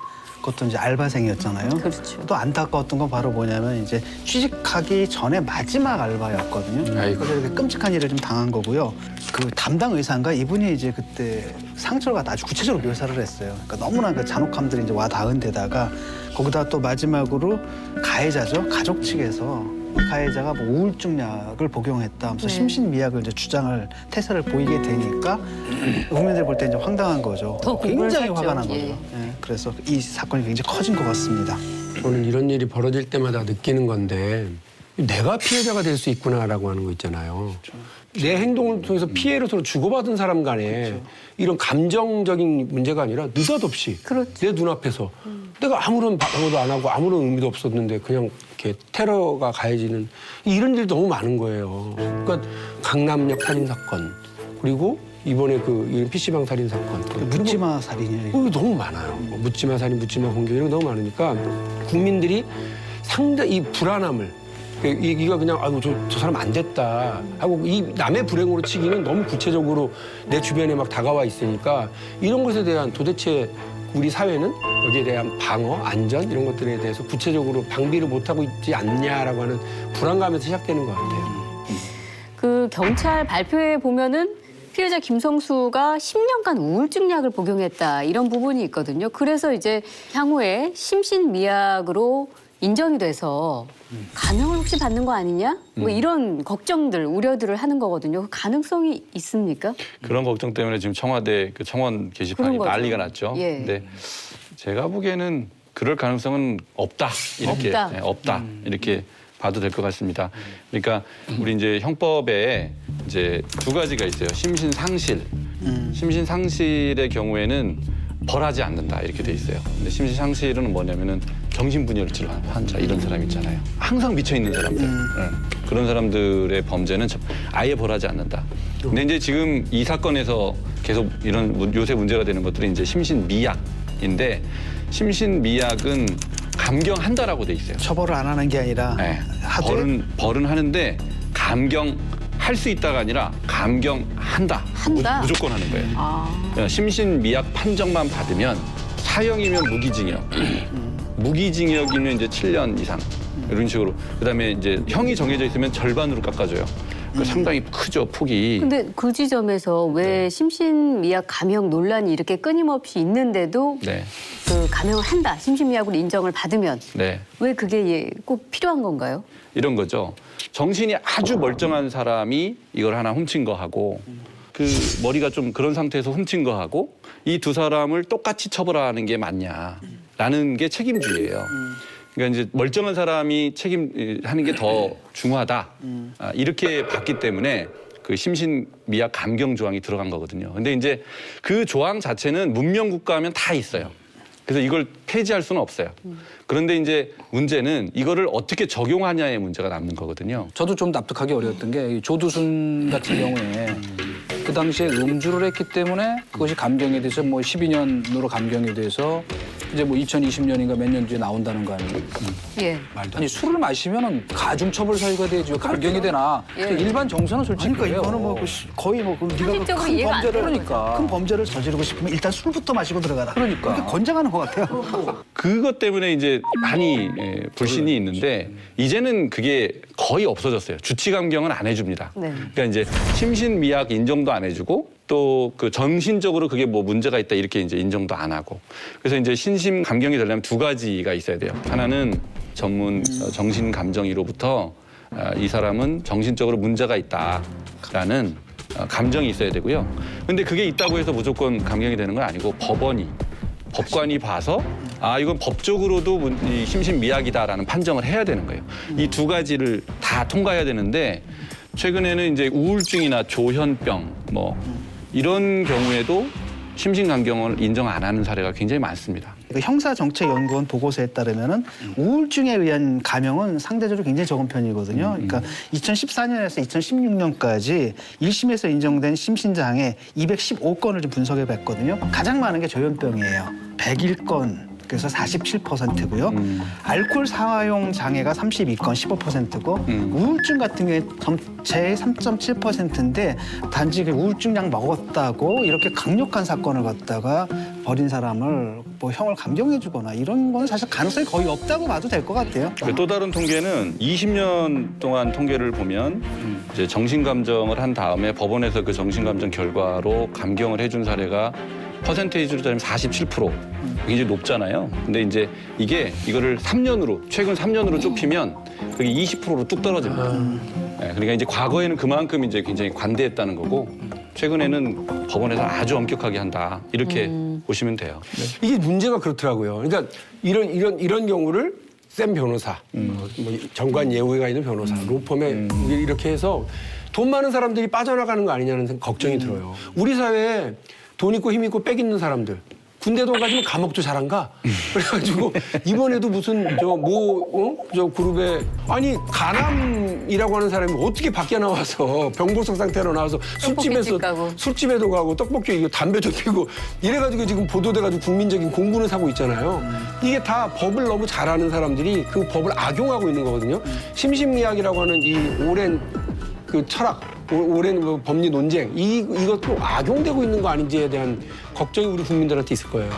그것도 이제 알바생이었잖아요. 그렇죠. 또 안타까웠던 건 바로 뭐냐면 이제 취직하기 전에 마지막 알바였거든요. 아이고. 그래서 이렇게 끔찍한 일을 좀 당한 거고요. 그 담당 의사인가 이분이 이제 그때 상처를 아주 구체적으로 묘사를 했어요. 그러니까 너무나 그 잔혹함들이 이제 와 닿은 데다가 거기다 또 마지막으로 가해자죠. 가족 측에서 이 가해자가 뭐 우울증 약을 복용했다 하면서 네. 심신미약을 이제 주장을 태세를 보이게 되니까 국민들 볼 때 이제 황당한 거죠. 더 공분을 굉장히 샀죠. 화가 난 거죠. 예. 예, 그래서 이 사건이 굉장히 커진 것 같습니다. 저는 이런 일이 벌어질 때마다 느끼는 건데 내가 피해자가 될 수 있구나라고 하는 거 있잖아요. 내 행동을 통해서 피해를 서로 주고받은 사람 간에 이런 감정적인 문제가 아니라 느닷없이 그렇죠. 내 눈앞에서 내가 아무런 방어도 안 하고 아무런 의미도 없었는데 그냥 이렇게 테러가 가해지는 이런 일도 너무 많은 거예요. 그러니까 강남역 살인 사건 그리고 이번에 그 PC방 살인 사건 묻지마 살인이에요. 이거 너무 많아요. 뭐 묻지마 살인, 묻지마 공격 이런 거 너무 많으니까 국민들이 상당히 이 불안함을 이가 그냥 아이고 저 사람 안 됐다 하고 이 남의 불행으로 치기는 너무 구체적으로 내 주변에 막 다가와 있으니까 이런 것에 대한 도대체 우리 사회는 여기에 대한 방어, 안전 이런 것들에 대해서 구체적으로 방비를 못하고 있지 않냐라고 하는 불안감에서 시작되는 것 같아요. 그 경찰 발표에 보면은 피해자 김성수가 10년간 우울증 약을 복용했다 이런 부분이 있거든요. 그래서 이제 향후에 심신미약으로 인정이 돼서 감형을 혹시 받는 거 아니냐? 뭐 이런 걱정들, 우려들을 하는 거거든요. 그 가능성이 있습니까? 그런 걱정 때문에 지금 청와대 그 청원 게시판이 그런 거죠. 난리가 났죠. 예. 근데 제가 보기에는 그럴 가능성은 없다. 이렇게 없다. 네, 없다. 이렇게 봐도 될 것 같습니다. 그러니까 우리 이제 형법에 이제 두 가지가 있어요. 심신상실. 심신상실의 경우에는 벌하지 않는다 이렇게 돼 있어요. 근데 심신상실은 뭐냐면은 정신분열증 환자 이런 사람 있잖아요. 항상 미쳐 있는 사람들. 그런 사람들의 범죄는 아예 벌하지 않는다. 근데 이제 지금 이 사건에서 계속 이런 요새 문제가 되는 것들이 이제 심신미약인데 심신미약은 감경한다라고 돼 있어요. 처벌을 안 하는 게 아니라 네. 하되 벌은 하는데 감경할 수 있다가 아니라 감경한다. 한다? 무조건 하는 거예요. 아, 심신미약 판정만 받으면 사형이면 무기징역, 무기징역이면 이제 7년 이상 이런 식으로. 그다음에 이제 형이 정해져 있으면 절반으로 깎아줘요. 그러니까 상당히 크죠 폭이. 근데 그 지점에서 왜 심신미약 감형 논란이 이렇게 끊임없이 있는데도 네, 그 감형을 한다, 심신미약으로 인정을 받으면 네. 왜 그게 꼭 필요한 건가요? 이런 거죠. 정신이 아주 멀쩡한 사람이 이걸 하나 훔친 거 하고 그 머리가 좀 그런 상태에서 훔친 거 하고 이 두 사람을 똑같이 처벌하는 게 맞냐라는 게 책임주의예요. 그러니까 이제 멀쩡한 사람이 책임하는 게 더 중요하다. 이렇게 봤기 때문에 그 심신미약 감경 조항이 들어간 거거든요. 근데 이제 그 조항 자체는 문명 국가하면 다 있어요. 그래서 이걸 폐지할 수는 없어요. 그런데 이제 문제는 이거를 어떻게 적용하냐의 문제가 남는 거거든요. 저도 좀 납득하기 어려웠던 게이 조두순 같은 경우에 그 당시에 음주를 했기 때문에 그것이 감경이 돼서 뭐 12년으로 감경이 돼서 이제 뭐 2020년인가 몇 년 뒤에 나온다는 거 아니에요? 예. 아니 술을 마시면은 가중처벌 사유가 되지 왜 감경이 되나? 예. 일반 정서는 솔직히 그러니까 그래요. 이거는 뭐 거의 뭐 네가 상식적으로 큰 이해가 안 범죄를 그러니까. 큰 범죄를 저지르고 싶으면 일단 술부터 마시고 들어가라. 그러니까. 이렇게 권장하는 것 같아요. 그것 때문에 이제 많이 불신이 있는데 이제는 그게 거의 없어졌어요. 주치 감경은 안 해줍니다. 네. 그러니까 이제 심신미약 인정도 안 해주고 또 그 정신적으로 그게 뭐 문제가 있다 이렇게 이제 인정도 안 하고 그래서 이제 신심 감경이 되려면 두 가지가 있어야 돼요. 하나는 전문 정신 감정의로부터 이 사람은 정신적으로 문제가 있다라는 감정이 있어야 되고요. 근데 그게 있다고 해서 무조건 감경이 되는 건 아니고 법관이 봐서 아 이건 법적으로도 이 심신미약이다라는 판정을 해야 되는 거예요. 이 두 가지를 다 통과해야 되는데 최근에는 이제 우울증이나 조현병 뭐 이런 경우에도 심신강경을 인정 안 하는 사례가 굉장히 많습니다. 형사정책연구원 보고서에 따르면은 우울증에 의한 감형은 상대적으로 굉장히 적은 편이거든요. 그러니까 2014년에서 2016년까지 1심에서 인정된 심신장애 215건을 좀 분석해 봤거든요. 가장 많은 게 조현병이에요. 101건. 그래서 47%고요. 알코올 사용 장애가 32건 15%고 우울증 같은 경우에 전체의 3.7%인데 단지 그 우울증 약 먹었다고 이렇게 강력한 사건을 갖다가 벌인 사람을 뭐 형을 감경해주거나 이런 건 사실 가능성이 거의 없다고 봐도 될 것 같아요. 또 다른 통계는 20년 동안 통계를 보면 이제 정신감정을 한 다음에 법원에서 그 정신감정 결과로 감경을 해준 사례가 퍼센테이지로 따지면 47%. 굉장히 높잖아요. 근데 이제 이거를 3년으로, 최근 3년으로 좁히면 그게 20%로 뚝 떨어집니다. 네, 그러니까 이제 과거에는 그만큼 이제 굉장히 관대했다는 거고 최근에는 법원에서 아주 엄격하게 한다. 이렇게 보시면 돼요. 이게 문제가 그렇더라고요. 그러니까 이런 경우를 센 변호사, 뭐 정관 예우가 있는 변호사, 로펌에 이렇게 해서 돈 많은 사람들이 빠져나가는 거 아니냐는 걱정이 들어요. 우리 사회에 돈 있고 힘 있고 빽 있는 사람들 군대도 가지면 감옥도 잘 안 가. 그래가지고 이번에도 무슨 저 그룹에 아니 가남이라고 하는 사람이 어떻게 밖에 나와서 병보석 상태로 나와서 술집에도 가고 떡볶이 이거 담배도 피고 이래가지고 지금 보도돼가지고 국민적인 공분을 사고 있잖아요. 이게 다 법을 너무 잘하는 사람들이 그 법을 악용하고 있는 거거든요. 심신미약이라고 하는 이 오랜 그 철학, 오랜 그 법리 논쟁 이것도 악용되고 있는 거 아닌지에 대한 걱정이 우리 국민들한테 있을 거예요.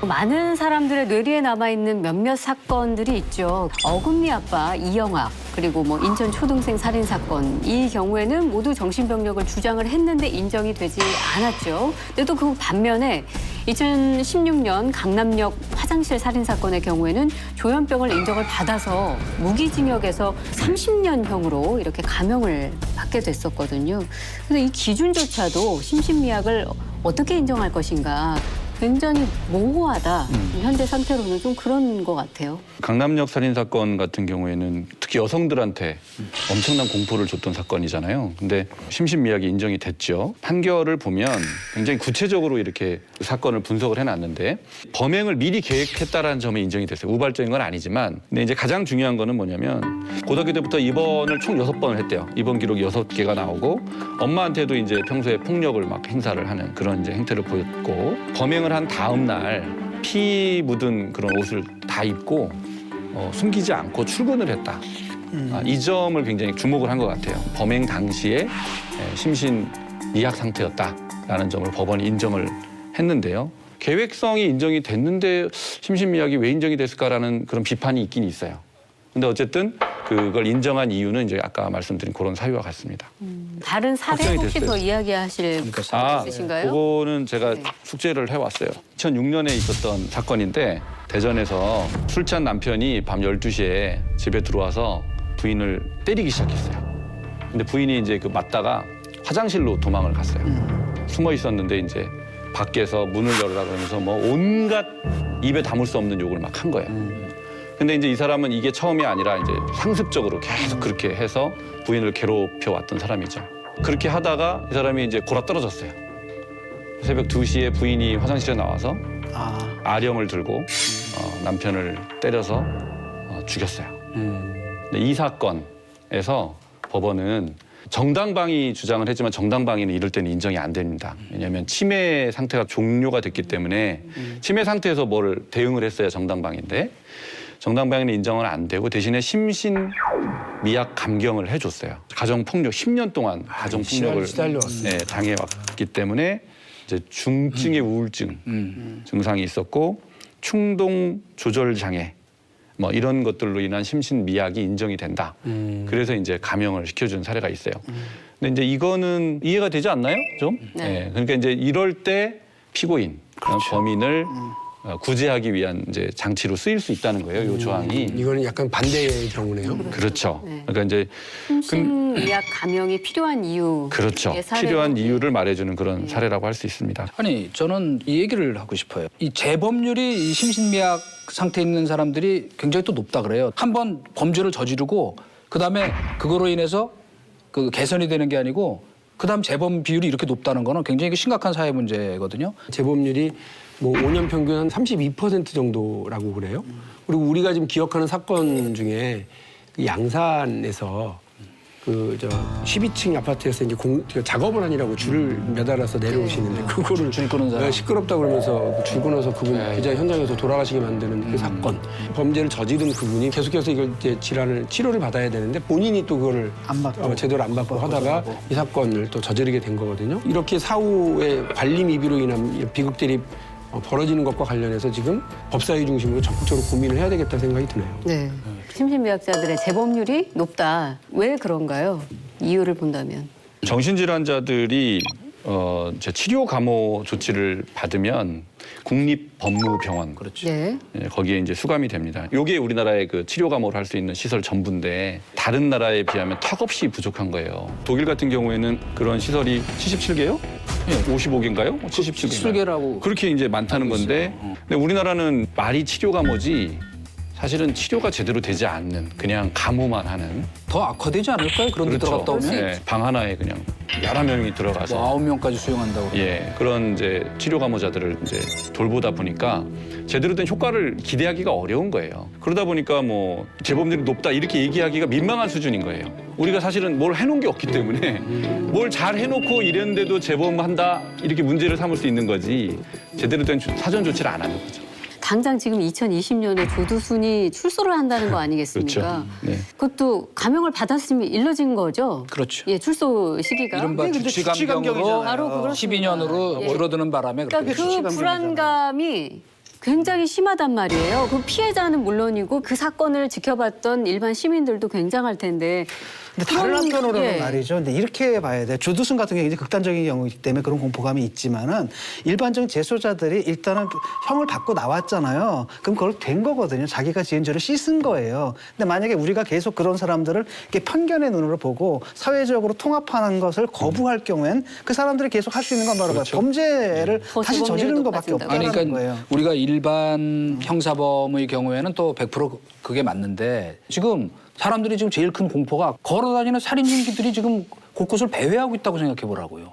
많은 사람들의 뇌리에 남아있는 몇몇 사건들이 있죠. 어금니 아빠 이영학, 그리고 뭐 인천 초등생 살인 사건. 이 경우에는 모두 정신병력을 주장을 했는데 인정이 되지 않았죠. 근데 또 그 반면에 2016년 강남역 화장실 살인 사건의 경우에는 조현병을 인정을 받아서 무기징역에서 30년형으로 이렇게 감형을 받게 됐었거든요. 그래서 이 기준조차도 심신미약을 어떻게 인정할 것인가 굉장히 모호하다. 현재 상태로는 좀 그런 것 같아요. 강남역 살인 사건 같은 경우에는 특히 여성들한테 엄청난 공포를 줬던 사건이잖아요. 근데 심신미약이 인정이 됐죠. 판결을 보면 굉장히 구체적으로 이렇게 사건을 분석을 해놨는데 범행을 미리 계획했다라는 점이 인정이 됐어요. 우발적인 건 아니지만. 근데 이제 가장 중요한 거는 뭐냐면 고등학교 때부터 입원을 총 6번을 했대요. 입원 기록이 6개가 나오고 엄마한테도 이제 평소에 폭력을 막 행사를 하는 그런 이제 행태를 보였고 범행을 한 다음 날 피 묻은 그런 옷을 다 입고 숨기지 않고 출근을 했다. 이 점을 굉장히 주목을 한 것 같아요. 범행 당시에 심신미약 상태였다라는 점을 법원이 인정을 했는데요. 계획성이 인정이 됐는데 심신미약이 왜 인정이 됐을까라는 그런 비판이 있긴 있어요. 근데 어쨌든 그걸 인정한 이유는 이제 아까 말씀드린 그런 사유와 같습니다. 다른 사례 확정이 혹시 됐어요. 더 이야기하실 분 있으신가요? 그거는 제가 네. 숙제를 해왔어요. 2006년에 있었던 사건인데 대전에서 술 취한 남편이 밤 12시에 집에 들어와서 부인을 때리기 시작했어요. 근데 부인이 이제 그 맞다가 화장실로 도망을 갔어요. 숨어 있었는데 이제 밖에서 문을 열으라 그러면서 뭐 온갖 입에 담을 수 없는 욕을 막 한 거예요. 근데 이제 이 사람은 이게 처음이 아니라 이제 상습적으로 계속 그렇게 해서 부인을 괴롭혀 왔던 사람이죠. 그렇게 하다가 이 사람이 이제 골아 떨어졌어요. 새벽 2시에 부인이 화장실에 나와서 아령을 들고 남편을 때려서 죽였어요. 근데 이 사건에서 법원은 정당방위 주장을 했지만 정당방위는 이럴 때는 인정이 안 됩니다. 왜냐하면 치매 상태가 종료가 됐기 때문에 치매 상태에서 뭘 대응을 했어야 정당방위인데 정당방위는 인정은 안 되고 대신에 심신미약 감경을 해줬어요. 가정폭력 10년 동안 가정폭력을 당해왔기 때문에 이제 중증의 우울증 증상이 있었고 충동 조절 장애 뭐 이런 것들로 인한 심신미약이 인정이 된다. 그래서 이제 감형을 시켜준 사례가 있어요. 근데 이제 이거는 이해가 되지 않나요? 좀? 네. 그러니까 이제 이럴 때 피고인, 범인을 구제하기 위한 이제 장치로 쓰일 수 있다는 거예요. 이 조항이. 이거는 약간 반대의 경우네요. 그렇죠. 네. 그러니까 이제 심신미약 감형이 필요한 이유. 그렇죠. 의 사례로. 필요한 이유를 말해주는 그런 사례라고 할 수 있습니다. 아니 저는 이 얘기를 하고 싶어요. 이 재범률이 이 심신미약 상태에 있는 사람들이 굉장히 또 높다 그래요. 한번 범죄를 저지르고 그다음에 그거로 인해서 그 개선이 되는 게 아니고 그다음 재범 비율이 이렇게 높다는 거는 굉장히 심각한 사회 문제거든요. 재범률이 뭐 5년 평균 한 32% 정도라고 그래요. 그리고 우리가 지금 기억하는 사건 중에 그 양산에서 그 12층 아파트에서 이제 작업을 하느라고 줄을 매달아서 내려오시는데 그거를 줄 끄는 사람. 시끄럽다 그러면서 줄 끊어서 그분 기자 현장에서 돌아가시게 만드는 그 사건. 범죄를 저지른 그분이 계속해서 이걸 이제 치료를 받아야 되는데 본인이 또 그거를 안 받고. 제대로 안 받고 하다가 이 사건을 또 저지르게 된 거거든요. 이렇게 사후에 관리미비로 인한 비극들이 벌어지는 것과 관련해서 지금 법사위 중심으로 적극적으로 고민을 해야 되겠다 생각이 드네요. 네. 심신미약자들의 재범률이 높다. 왜 그런가요? 이유를 본다면. 정신질환자들이 이제 치료 감호 조치를 받으면 국립법무병원 그렇죠. 네. 예, 거기에 이제 수감이 됩니다. 이게 우리나라의 그 치료 감호를 할 수 있는 시설 전부인데 다른 나라에 비하면 턱없이 부족한 거예요. 독일 같은 경우에는 그런 시설이 77개요? 예, 55개인가요? 77개. 7개라고. 그렇게 이제 많다는 건데, 근데 우리나라는 말이 치료 감호지 사실은 치료가 제대로 되지 않는 그냥 감호만 하는. 더 악화되지 않을까요? 그런 데 들어갔다 오면? 예, 방 하나에 그냥 여러 명이 들어가서. 뭐 9명까지 수용한다고. 예, 그런 이제 치료 감호자들을 이제 돌보다 보니까 제대로 된 효과를 기대하기가 어려운 거예요. 그러다 보니까 뭐 재범률이 높다 이렇게 얘기하기가 민망한 수준인 거예요. 우리가 사실은 뭘 해놓은 게 없기 때문에 뭘 잘 해놓고 이랬는데도 재범한다 이렇게 문제를 삼을 수 있는 거지 제대로 된 사전 조치를 안 하는 거죠. 당장 지금 2020년에 조두순이 출소를 한다는 거 아니겠습니까? 그렇죠. 네. 그것도 감형을 받았으면 일러진 거죠? 그렇죠. 예, 출소 시기가. 이른바 근데 주치감경으로 주치감경이잖아요. 바로 그렇습니다. 12년으로 예. 줄어드는 바람에 그렇게 그러니까 그 주치감경이잖아요. 불안감이 굉장히 심하단 말이에요. 그 피해자는 물론이고 그 사건을 지켜봤던 일반 시민들도 굉장할 텐데. 근데 다른 그런, 한편으로는 예. 말이죠. 근데 이렇게 봐야 돼. 조두순 같은 경우 이제 극단적인 경우이기 때문에 그런 공포감이 있지만은 일반적인 재소자들이 일단은 형을 받고 나왔잖아요. 그럼 그걸 된 거거든요. 자기가 지은 죄를 씻은 거예요. 근데 만약에 우리가 계속 그런 사람들을 이렇게 편견의 눈으로 보고 사회적으로 통합하는 것을 거부할 경우엔 그 사람들이 계속 할 수 있는 건 바로 범죄를 더 다시 재범률이 저지르는 것밖에 높아진다고. 아니, 없다는 그러니까 거예요. 우리가 일반 형사범의 경우에는 또 100% 그게 맞는데 지금 사람들이 지금 제일 큰 공포가 걸어다니는 살인 흉기들이 지금 곳곳을 배회하고 있다고 생각해 보라고요.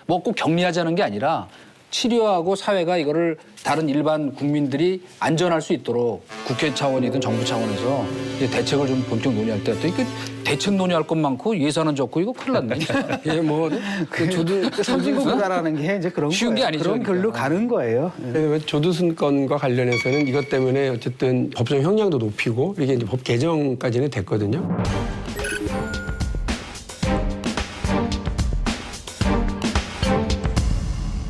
뭐 꼭 격리하자는 게 아니라 치료하고 사회가 이거를 다른 일반 국민들이 안전할 수 있도록 국회 차원이든 정부 차원에서 이제 대책을 좀 본격 논의할 때 이게 대책 논의할 것 많고 예산은 적고 이거 큰일 났네. 예, 그 선진국이다라는 게 이제 그런 쉬운 게 거예요. 아니죠, 그런 그러니까. 걸로 가는 거예요. 조두순 건과 관련해서는 이것 때문에 어쨌든 법정 형량도 높이고 이게 이제 법 개정까지는 됐거든요.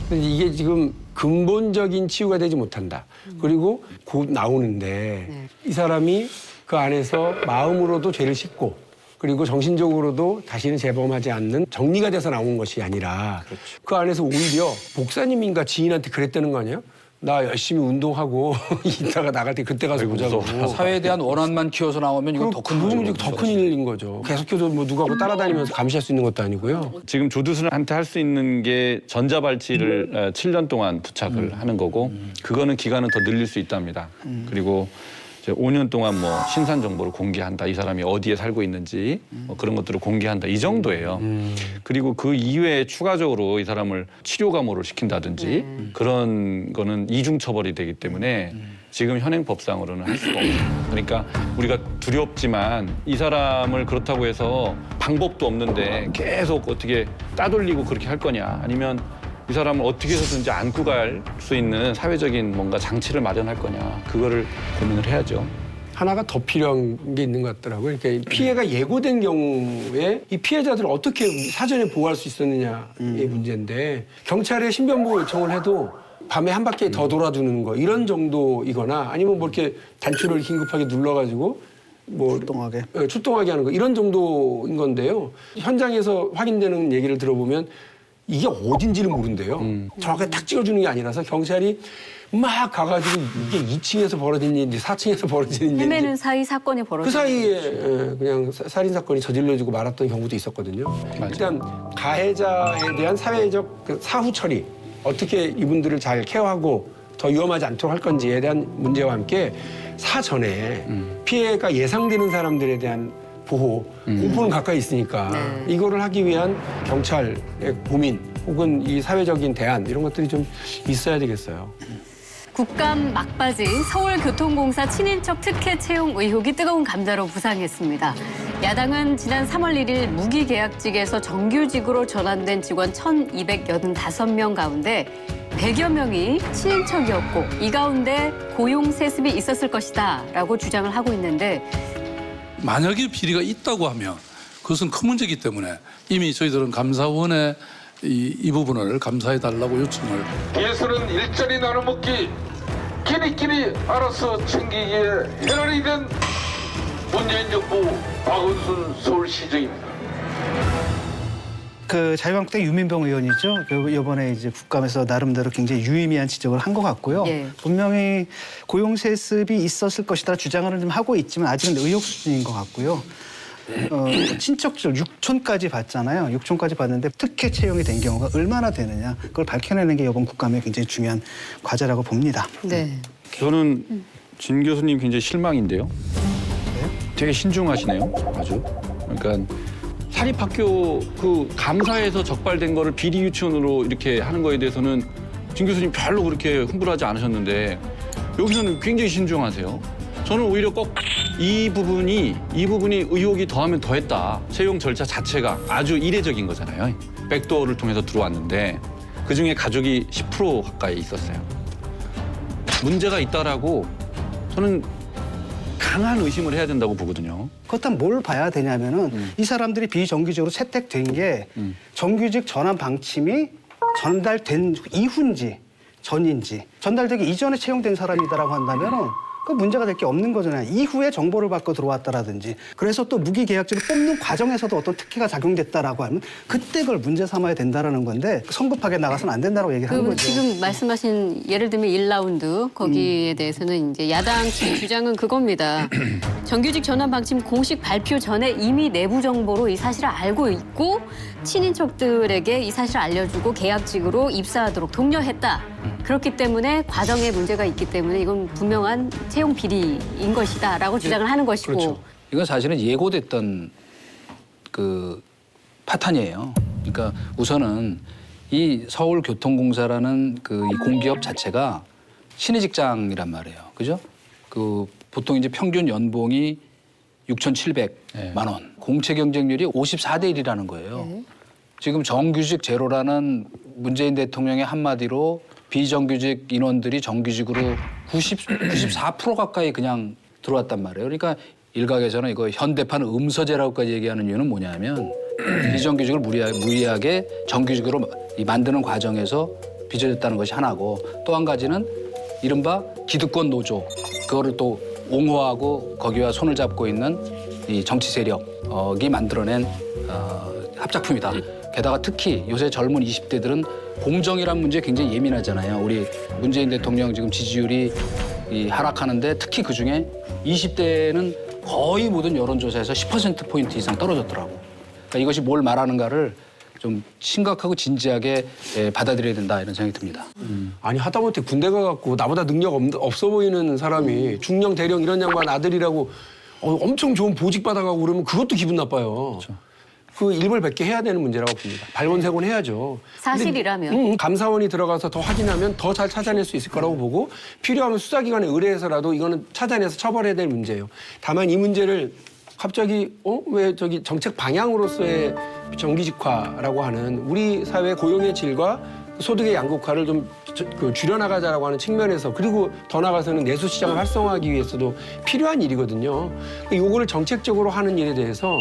근데 이게 지금 근본적인 치유가 되지 못한다. 그리고 곧 나오는데 이 사람이 그 안에서 마음으로도 죄를 씻고 그리고 정신적으로도 다시는 재범하지 않는 정리가 돼서 나온 것이 아니라 그 안에서 오히려 목사님인가 지인한테 그랬다는 거 아니에요? 나 열심히 운동하고 이따가 나갈 때 그때 가서 보자고. 사회에 대한 원한만 키워서 나오면 이건 더 큰 문제죠. 더 큰일인 거죠. 계속해서 뭐 누구하고 따라다니면서 감시할 수 있는 것도 아니고요. 지금 조두순한테 할 수 있는 게 전자발찌를 7년 동안 부착을 하는 거고 그거는 기간은 더 늘릴 수 있답니다. 그리고 이제 5년 동안 뭐 신상 정보를 공개한다. 이 사람이 어디에 살고 있는지 뭐 그런 것들을 공개한다. 이 정도예요. 그리고 그 이외에 추가적으로 이 사람을 치료 감호를 시킨다든지 그런 거는 이중 처벌이 되기 때문에 지금 현행 법상으로는 할 수가 없어요. 그러니까 우리가 두렵지만 이 사람을 그렇다고 해서 방법도 없는데 계속 어떻게 따돌리고 그렇게 할 거냐 아니면 이 사람을 어떻게 해서든지 안고 갈 수 있는 사회적인 뭔가 장치를 마련할 거냐 그거를 고민을 해야죠. 하나가 더 필요한 게 있는 것 같더라고요. 그러니까 피해가 예고된 경우에 이 피해자들을 어떻게 사전에 보호할 수 있었느냐의 문제인데 경찰에 신변보호 요청을 해도 밤에 한 바퀴 더 돌아주는 거 이런 정도이거나 아니면 뭐 이렇게 단추를 긴급하게 눌러가지고 뭐 출동하게 하는 거 이런 정도인 건데요. 현장에서 확인되는 얘기를 들어보면 이게 어딘지를 모른대요. 정확하게 딱 찍어주는 게 아니라서 경찰이 막 가가지고 이게 2층에서 벌어진 일인지 4층에서 벌어지는 일인지 헤매는 사이 사건이 그 벌어졌죠. 사이에 그냥 살인 사건이 저질러지고 말았던 경우도 있었거든요. 일단 가해자에 대한 사회적 그 사후 처리, 어떻게 이분들을 잘 케어하고 더 위험하지 않도록 할 건지에 대한 문제와 함께 사전에 피해가 예상되는 사람들에 대한 보호, 공포는 가까이 있으니까 네. 이거를 하기 위한 경찰의 고민 혹은 이 사회적인 대안 이런 것들이 좀 있어야 되겠어요. 국감 막바지 서울교통공사 친인척 특혜 채용 의혹이 뜨거운 감자로 부상했습니다. 야당은 지난 3월 1일 무기계약직에서 정규직으로 전환된 직원 1,285명 가운데 100여 명이 친인척이었고 이 가운데 고용 세습이 있었을 것이다 라고 주장을 하고 있는데 만약에 비리가 있다고 하면 그것은 큰 문제이기 때문에 이미 저희들은 감사원에 이 부분을 감사해달라고 요청을. 예술은 일자리 나눠먹기, 끼리끼리 알아서 챙기기에 해결이 된 문재인 정부 박원순 서울시장입니다. 그 자유한국당 유민병 의원이죠. 이번에 이제 국감에서 나름대로 굉장히 유의미한 지적을 한 것 같고요. 예. 분명히 고용 세습이 있었을 것이다 주장을 좀 하고 있지만 아직은 의혹 수준인 것 같고요. 친척들 6촌까지 받잖아요. 6촌까지 받는데 특혜 채용이 된 경우가 얼마나 되느냐. 그걸 밝혀내는 게 이번 국감의 굉장히 중요한 과제라고 봅니다. 네. 저는 진 교수님 굉장히 실망인데요. 되게 신중하시네요. 아주. 그러니까 사립학교 그 감사에서 적발된 거를 비리 유치원으로 이렇게 하는 거에 대해서는 진 교수님 별로 그렇게 흥분하지 않으셨는데 여기서는 굉장히 신중하세요. 저는 오히려 꼭 이 부분이 의혹이 더하면 더했다. 채용 절차 자체가 아주 이례적인 거잖아요. 백도어를 통해서 들어왔는데 그중에 가족이 10% 가까이 있었어요. 문제가 있다라고 저는 강한 의심을 해야 된다고 보거든요. 그렇다면 뭘 봐야 되냐면은 이 사람들이 비정규직으로 채택된 게 정규직 전환 방침이 전달된 이후인지 전인지 전달되기 이전에 채용된 사람이다라고 한다면은 그 문제가 될 게 없는 거잖아요. 이후에 정보를 받고 들어왔다라든지 그래서 또 무기계약직을 뽑는 과정에서도 어떤 특혜가 작용됐다라고 하면 그때 그걸 문제 삼아야 된다라는 건데 성급하게 나가서는 안 된다고 얘기를 하는 그 거죠. 지금 말씀하신 예를 들면 1라운드 거기에 대해서는 이제 야당 주장은 그겁니다. 정규직 전환 방침 공식 발표 전에 이미 내부 정보로 이 사실을 알고 있고 친인척들에게 이 사실을 알려주고 계약직으로 입사하도록 독려했다. 그렇기 때문에 과정에 문제가 있기 때문에 이건 분명한 채용 비리인 것이다라고 주장을 하는 것이고. 그렇죠. 이건 사실은 예고됐던 그 파탄이에요. 그러니까 우선은 이 서울교통공사라는 그 이 공기업 자체가 신의 직장이란 말이에요. 그죠? 그 보통 이제 평균 연봉이 6,700만 원. 공채 경쟁률이 54대 1이라는 거예요. 지금 정규직 제로라는 문재인 대통령의 한마디로 비정규직 인원들이 정규직으로 94% 가까이 그냥 들어왔단 말이에요. 그러니까 일각에서는 이거 현대판 음서제라고까지 얘기하는 이유는 뭐냐면 비정규직을 무리하게 정규직으로 만드는 과정에서 빚어졌다는 것이 하나고 또 한 가지는 이른바 기득권 노조 그거를 또 옹호하고 거기와 손을 잡고 있는 이 정치 세력이 만들어낸 합작품이다. 게다가 특히 요새 젊은 20대들은 공정이란 문제에 굉장히 예민하잖아요. 우리 문재인 대통령 지금 지지율이 하락하는데 특히 그중에 20대는 거의 모든 여론조사에서 10%포인트 이상 떨어졌더라고. 그러니까 이것이 뭘 말하는가를 좀 심각하고 진지하게 받아들여야 된다 이런 생각이 듭니다. 아니 하다못해 군대 가갖고 나보다 능력 없어 보이는 사람이 중령 대령 이런 양반 아들이라고 엄청 좋은 보직 받아가고 그러면 그것도 기분 나빠요. 그렇죠. 그 일벌백계 해야 되는 문제라고 봅니다. 발본색원 해야죠. 사실이라면. 감사원이 들어가서 더 확인하면 더 잘 찾아낼 수 있을 거라고 보고 필요하면 수사기관에 의뢰해서라도 이거는 찾아내서 처벌해야 될 문제예요. 다만 이 문제를 갑자기 왜 저기 정책 방향으로서의 정규직화라고 하는 우리 사회 고용의 질과 소득의 양극화를 좀 줄여나가자라고 하는 측면에서 그리고 더 나아가서는 내수 시장을 활성화하기 위해서도 필요한 일이거든요. 이거를 정책적으로 하는 일에 대해서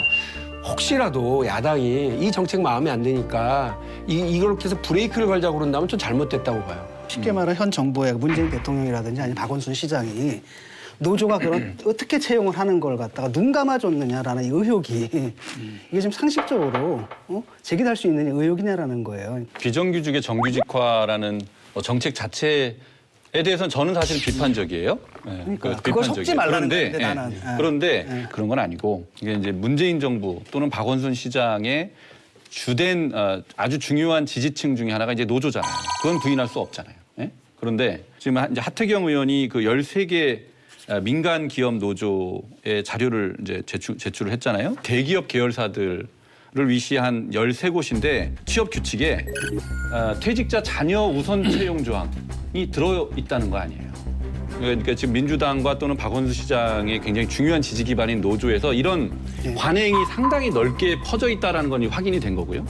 혹시라도 야당이 이 정책 마음에 안 드니까 이렇게 해서 브레이크를 걸자고 그런다면 좀 잘못됐다고 봐요. 쉽게 말하면 현 정부의 문재인 대통령이라든지 아니면 박원순 시장이 노조가 그런 어떻게 채용을 하는 걸 갖다가 눈 감아줬느냐라는 이 의혹이 이게 좀 상식적으로 제기될 수 있는 의혹이냐라는 거예요. 비정규직의 정규직화라는 정책 자체에 대해서는 저는 사실 비판적이에요. 네, 그러니까 그걸 섞지 말라는 그런데, 건데, 나는. 예. 그런데 그런 건 아니고 이게 이제 문재인 정부 또는 박원순 시장의 주된 아주 중요한 지지층 중에 하나가 이제 노조잖아요. 그건 부인할 수 없잖아요. 예? 그런데 지금 이제 하태경 의원이 그 13개 민간 기업 노조의 자료를 이제 제출을 했잖아요. 대기업 계열사들을 위시한 13곳인데 취업 규칙에 퇴직자 자녀 우선 채용 조항이 들어 있다는 거 아니에요. 그러니까 지금 민주당과 또는 박원순 시장의 굉장히 중요한 지지 기반인 노조에서 이런 관행이 상당히 넓게 퍼져 있다는 건 확인이 된 거고요.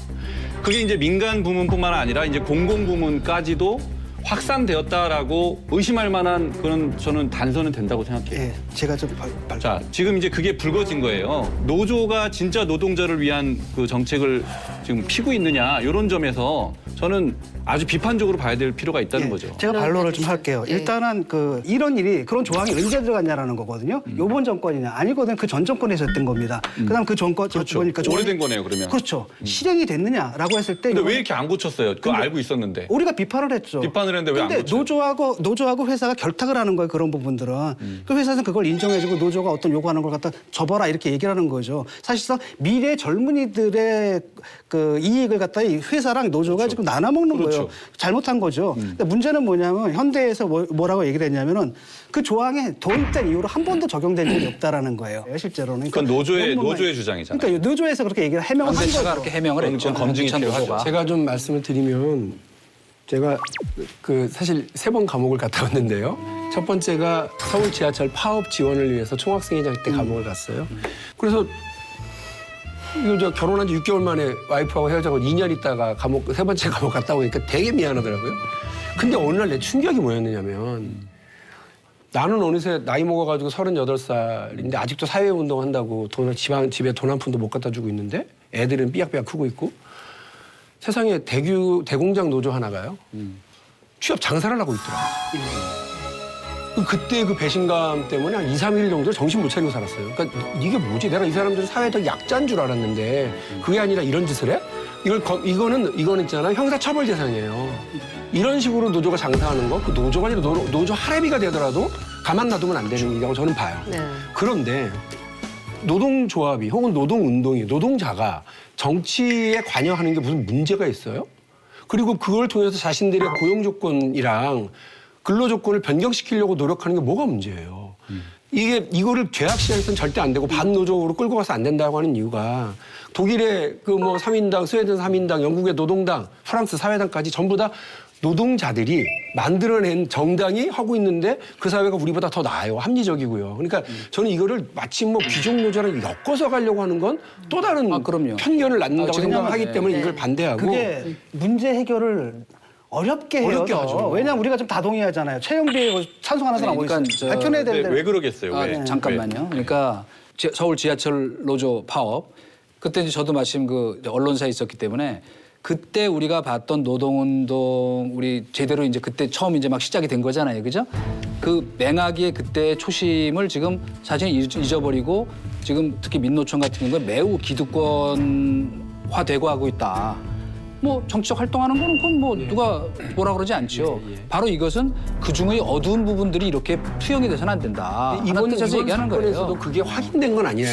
그게 이제 민간 부문뿐만 아니라 이제 공공 부문까지도 확산되었다라고 의심할 만한 그런 저는 단서는 된다고 생각해요. 예, 제가 좀 자, 지금 이제 그게 불거진 거예요. 노조가 진짜 노동자를 위한 그 정책을 지금 피고 있느냐 이런 점에서 저는 아주 비판적으로 봐야 될 필요가 있다는 거죠. 제가 반론을 좀 할게요. 일단은 이런 일이 그런 조항이 언제 들어갔냐라는 거거든요. 요번 정권이냐 아니거든 그 전 정권에서 했던 겁니다. 그다음 그 정권 그렇죠. 보니까 오래된 거네요, 그러면. 그렇죠. 실행이 됐느냐라고 했을 때 근데 왜 이렇게 안 고쳤어요? 그거 알고 있었는데. 우리가 비판을 했죠. 비판을 했는데 왜 안 근데 고쳐요? 노조하고 회사가 결탁을 하는 거예요. 그런 부분들은. 그 회사는 그걸 인정해주고 노조가 어떤 요구하는 걸 갖다 접어라 이렇게 얘기를 하는 거죠. 사실상 미래 젊은이들의 그 이익을 갖다 이 회사랑 노조가 지금 나눠먹는 거예요. 잘못한 거죠. 근데 문제는 뭐냐면 현대에서 뭐라고 얘기를 했냐면은 그 조항에 도입된 이후로 한 번도 적용된 적이 없다라는 거예요. 실제로는. 그건 노조의 주장이잖아요. 그러니까 노조에서 그렇게 얘기를 해명을 한 현대차가 거죠. 그렇게 해명을 했죠. 검증이 필요하죠. 제가 좀 말씀을 드리면 제가 사실 3번 감옥을 갔다 왔는데요. 첫 번째가 서울 지하철 파업 지원을 위해서 총학생회장 때 감옥을 갔어요. 그래서 이거 결혼한 지 6개월 만에 와이프하고 헤어져서 2년 있다가 세 번째 감옥 갔다 오니까 되게 미안하더라고요. 근데 어느 날 내 충격이 뭐였느냐면 나는 어느새 나이 먹어가지고 38살인데 아직도 사회운동 한다고 집에 돈 한 푼도 못 갖다 주고 있는데 애들은 삐약삐약 크고 있고 세상에 대공장 노조 하나가요. 취업 장사를 하고 있더라고요. 그때 그 배신감 때문에 한 2, 3일 정도 정신 못 차리고 살았어요. 그러니까 이게 뭐지? 내가 이 사람들은 사회적 약자인 줄 알았는데 그게 아니라 이런 짓을 해? 이거는 있잖아. 형사처벌 대상이에요. 이런 식으로 노조가 장사하는 거, 그 노조가 아니라 노조 할애비가 되더라도 가만 놔두면 안 되는 일이라고 저는 봐요. 네. 그런데 노동조합이 혹은 노동운동이 노동자가 정치에 관여하는 게 무슨 문제가 있어요? 그리고 그걸 통해서 자신들의 고용 조건이랑 근로 조건을 변경시키려고 노력하는 게 뭐가 문제예요? 이거를 죄악 시장에서는 절대 안 되고 반노조로 끌고 가서 안 된다고 하는 이유가 독일의 3인당, 스웨덴 3인당, 영국의 노동당, 프랑스 사회당까지 전부 다 노동자들이 만들어낸 정당이 하고 있는데 그 사회가 우리보다 더 나아요. 합리적이고요. 그러니까 저는 이거를 마치 귀족 노조랑 엮어서 가려고 하는 건 또 다른 그럼요. 편견을 낳는다고 생각하기 네. 때문에 이걸 반대하고 그게 문제 해결을 어렵게 해요. 어렵게 하죠. 왜냐하면 우리가 좀 다 동의하잖아요. 채용비에 찬성하는 사람 어디 있어요? 밝혀내야 되는데. 왜 그러겠어요? 왜? 잠깐만요. 그러니까 서울 지하철 노조 파업 그때 이제 저도 마침 그 언론사에 있었기 때문에 그때 우리가 봤던 노동운동 우리 제대로 이제 그때 처음 이제 막 시작이 된 거잖아요, 그죠? 그 맹하기의 그때의 초심을 지금 사실 잊어버리고 지금 특히 민노총 같은 경우는 매우 기득권화되고 하고 있다. 뭐 정치적 활동하는 거는 그건 뭐 누가 뭐라 그러지 않죠. 바로 이것은 그 중의 어두운 부분들이 이렇게 투영이 돼서는 안 된다. 이번 얘기하는 사건에서도 거예요. 그게 확인된 건 아니에요.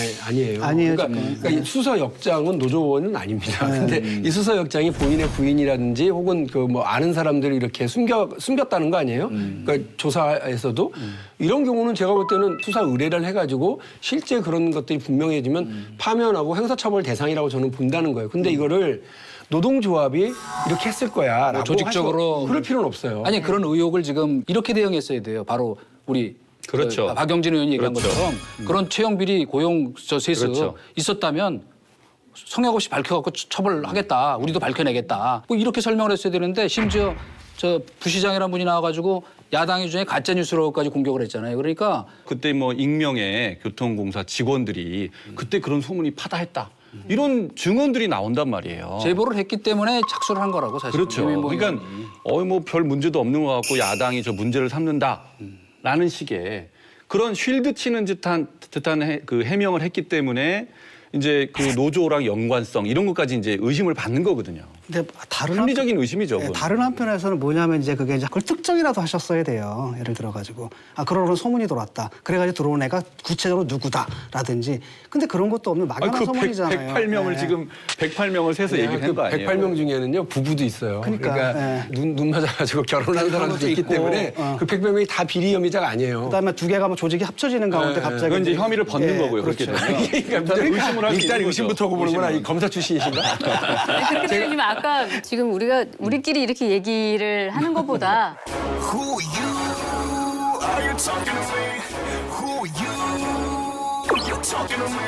아니에요, 그러니까 이 수서역장은 노조원은 아닙니다. 근데 이 수서역장이 본인의 부인이라든지 혹은 아는 사람들을 이렇게 숨겼다는 거 아니에요? 그러니까 조사에서도 이런 경우는 제가 볼 때는 수사 의뢰를 해가지고 실제 그런 것들이 분명해지면 파면하고 형사처벌 대상이라고 저는 본다는 거예요. 근데 이거를 노동조합이 이렇게 했을 거야. 라고 조직적으로 그럴 필요는 없어요. 아니 그런 의혹을 지금 이렇게 대응했어야 돼요. 바로 우리 그렇죠. 박영진 의원이 얘기한 그렇죠. 것처럼 그런 채용 비리 고용 세습 그렇죠. 있었다면 성역 없이 밝혀갖고 처벌하겠다. 우리도 밝혀내겠다. 뭐 이렇게 설명을 했어야 되는데 심지어 저 부시장이라는 분이 나와가지고 야당의 중에 가짜 뉴스로까지 공격을 했잖아요. 그러니까 그때 익명의 교통공사 직원들이 그때 그런 소문이 파다했다. 이런 증언들이 나온단 말이에요. 제보를 했기 때문에 착수를 한 거라고 사실. 그렇죠. 그러니까 별 문제도 없는 것 같고 야당이 저 문제를 삼는다라는 식의 그런 쉴드 치는 듯한 그 해명을 했기 때문에 이제 그 노조랑 연관성 이런 것까지 이제 의심을 받는 거거든요. 근데 다른 합리적인 의심이죠. 네, 그건. 다른 한편에서는 뭐냐면 이제 그게 이제 그걸 특정이라도 하셨어야 돼요. 예를 들어가지고 그런 소문이 들어왔다. 그래가지고 들어온 애가 구체적으로 누구다라든지. 근데 그런 것도 없는 막연한 소문이잖아요. 108명을 네. 지금 108명을 세서 얘기를 한 거 아니에요? 108명 중에는요 부부도 있어요. 그러니까, 눈 맞아가지고 결혼한 사람도 있기 있고, 때문에 그 100명이 다 비리 혐의자가 아니에요. 그다음에 두 개가 뭐 조직이 합쳐지는 가운데 갑자기 그건 이제 혐의를 벗는 거고요. 그렇죠. 그렇게 되면. 그러니까 의심을 할수 일단 있는 의심부터 거죠. 보는구나. 이 의심은. 검사 출신이신가? 그렇게 되면 아까 지금 우리끼리 이렇게 얘기를 하는 것보다 Who you? Are you talking to me? Who you? You talking to me?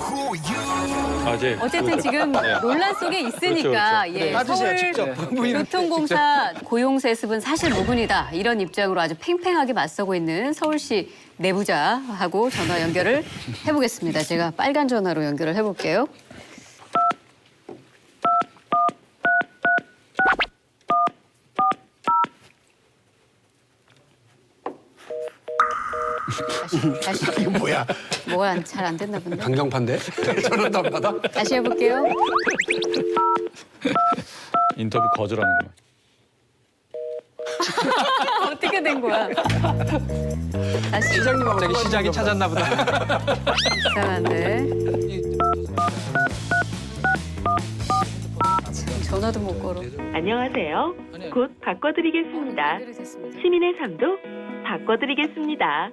Who you? 네. 어쨌든 지금 논란 속에 있으니까 그렇죠. 예, 따지세요, 직접. 교통공사 고용세습은 사실 무근이다 이런 입장으로 아주 팽팽하게 맞서고 있는 서울시 내부자하고 전화 연결을 해보겠습니다. 제가 빨간 전화로 연결을 해볼게요. 다시 이거 뭐야? 뭐가 잘 안 됐나 본데. 강경파인데? 전화도 안 받아? 다시 해볼게요. 인터뷰 거절하는구나. 어떻게 된 거야? 다시 시장님하고 갑자기 시작이 찾았나 보다. 이상한데. 참, 전화도 못 걸어. 안녕하세요. 곧 바꿔드리겠습니다. 연결됐습니다. 시민의 삶도 바꿔드리겠습니다.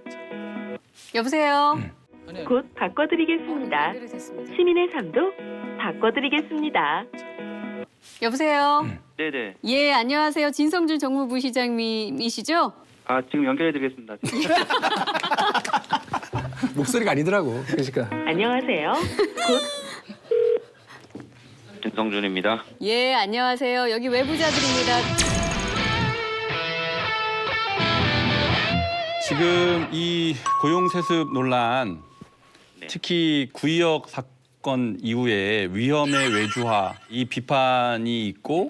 여보세요. 곧 바꿔드리겠습니다. 연결됐습니다. 시민의 삶도 바꿔드리겠습니다. 여보세요. 네네. 예, 안녕하세요. 진성준 정무부시장님이시죠? 아, 지금 연결해드리겠습니다. 목소리가 아니더라고. 그러니까. 안녕하세요. 진성준입니다. 예, 안녕하세요. 여기 외부자들입니다. 지금 이 고용세습 논란, 네. 특히 구의역 사건 이후에 위험의 외주화 이 비판이 있고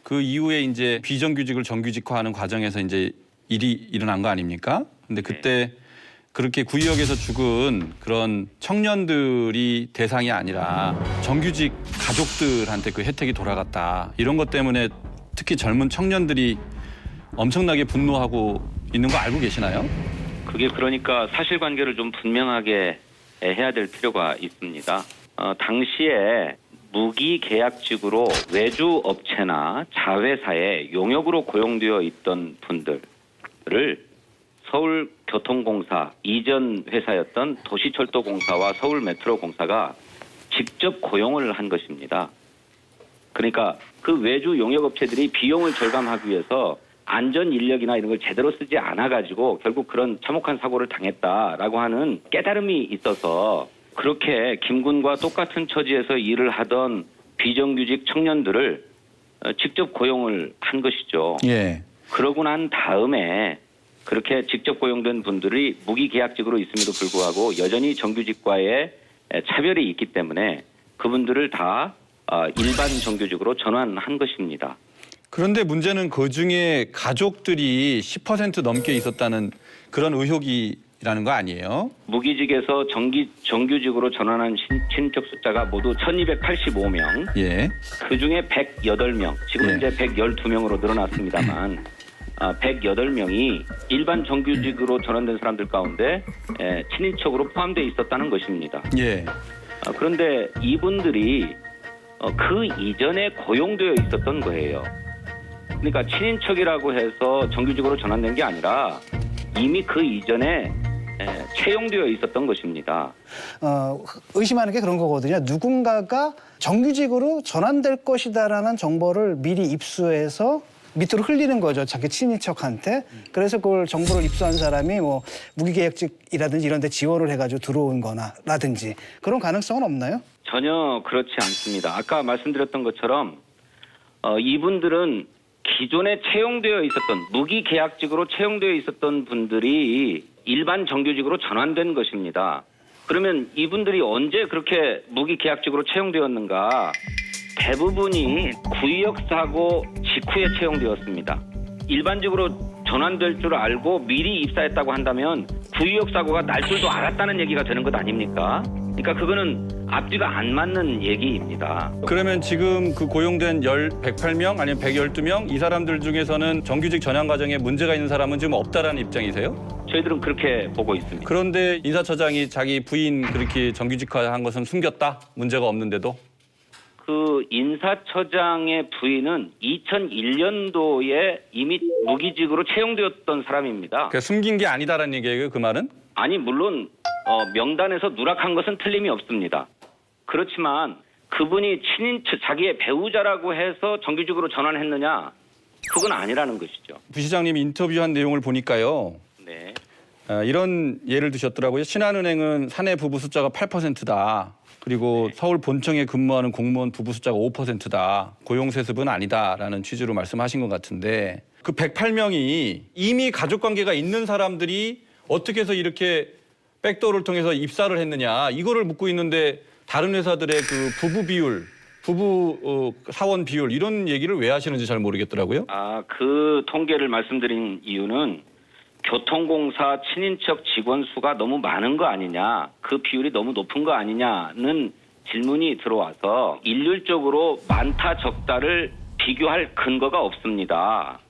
그 이후에 이제 비정규직을 정규직화하는 과정에서 이제 일이 일어난 거 아닙니까? 근데 그때 그렇게 구의역에서 죽은 그런 청년들이 대상이 아니라 정규직 가족들한테 그 혜택이 돌아갔다. 이런 것 때문에 특히 젊은 청년들이 엄청나게 분노하고 있는 거 알고 계시나요? 그게 그러니까 사실관계를 좀 분명하게 해야 될 필요가 있습니다. 당시에 무기계약직으로 외주업체나 자회사에 용역으로 고용되어 있던 분들을 서울교통공사 이전 회사였던 도시철도공사와 서울메트로공사가 직접 고용을 한 것입니다. 그러니까 그 외주 용역업체들이 비용을 절감하기 위해서 안전 인력이나 이런 걸 제대로 쓰지 않아가지고 결국 그런 참혹한 사고를 당했다라고 하는 깨달음이 있어서 그렇게 김군과 똑같은 처지에서 일을 하던 비정규직 청년들을 직접 고용을 한 것이죠. 예. 그러고 난 다음에 그렇게 직접 고용된 분들이 무기계약직으로 있음에도 불구하고 여전히 정규직과의 차별이 있기 때문에 그분들을 다 일반 정규직으로 전환한 것입니다. 그런데 문제는 그중에 가족들이 10% 넘게 있었다는 그런 의혹이라는 거 아니에요? 무기직에서 정규직으로 전환한 친인척 숫자가 모두 1285명, 예. 그중에 108명, 지금 예. 이제 112명으로 늘어났습니다만 108명이 일반 정규직으로 전환된 사람들 가운데 친인척으로 포함되어 있었다는 것입니다. 예. 그런데 이분들이 그 이전에 고용되어 있었던 거예요. 그러니까 친인척이라고 해서 정규직으로 전환된 게 아니라 이미 그 이전에 채용되어 있었던 것입니다. 의심하는 게 그런 거거든요. 누군가가 정규직으로 전환될 것이다라는 정보를 미리 입수해서 밑으로 흘리는 거죠. 자기 친인척한테. 그래서 그걸 정보를 입수한 사람이 뭐 무기계약직이라든지 이런 데 지원을 해가지고 들어온 거나 라든지 그런 가능성은 없나요? 전혀 그렇지 않습니다. 아까 말씀드렸던 것처럼 이분들은 기존에 채용되어 있었던 무기계약직으로 채용되어 있었던 분들이 일반 정규직으로 전환된 것입니다. 그러면 이분들이 언제 그렇게 무기계약직으로 채용되었는가? 대부분이 구의역 사고 직후에 채용되었습니다. 일반직으로 전환될 줄 알고 미리 입사했다고 한다면 구의역 사고가 날 줄도 알았다는 얘기가 되는 것 아닙니까? 그러니까 그거는 앞뒤가 안 맞는 얘기입니다. 그러면 지금 그 고용된 108명 아니면 112명 이 사람들 중에서는 정규직 전환 과정에 문제가 있는 사람은 지금 없다라는 입장이세요? 저희들은 그렇게 보고 있습니다. 그런데 인사처장이 자기 부인 그렇게 정규직화한 것은 숨겼다? 문제가 없는데도? 그 인사처장의 부인은 2001년도에 이미 무기직으로 채용되었던 사람입니다. 그러니까 숨긴 게 아니다라는 얘기예요, 그 말은? 아니 물론 명단에서 누락한 것은 틀림이 없습니다. 그렇지만 그분이 친인척 자기의 배우자라고 해서 정규직으로 전환했느냐? 그건 아니라는 것이죠. 부시장님이 인터뷰한 내용을 보니까요. 네. 이런 예를 드셨더라고요. 신한은행은 사내 부부 숫자가 8%다. 그리고 서울 본청에 근무하는 공무원 부부 숫자가 5%다. 고용세습은 아니다라는 취지로 말씀하신 것 같은데 그 108명이 이미 가족관계가 있는 사람들이 어떻게 해서 이렇게 백도어를 통해서 입사를 했느냐 이거를 묻고 있는데 다른 회사들의 그 부부 비율, 부부 사원 비율 이런 얘기를 왜 하시는지 잘 모르겠더라고요. 그 통계를 말씀드린 이유는 교통공사 친인척 직원 수가 너무 많은 거 아니냐, 그 비율이 너무 높은 거 아니냐는 질문이 들어와서 일률적으로 많다 적다를 비교할 근거가 없습니다.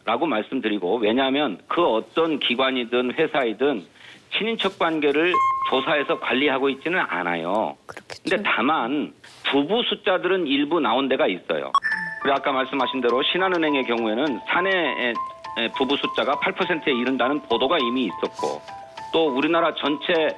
라고 말씀드리고, 왜냐하면 그 어떤 기관이든 회사이든 친인척 관계를 조사해서 관리하고 있지는 않아요. 그런데 다만 부부 숫자들은 일부 나온 데가 있어요. 그리고 아까 말씀하신 대로 신한은행의 경우에는 사내 부부 숫자가 8%에 이른다는 보도가 이미 있었고, 또 우리나라 전체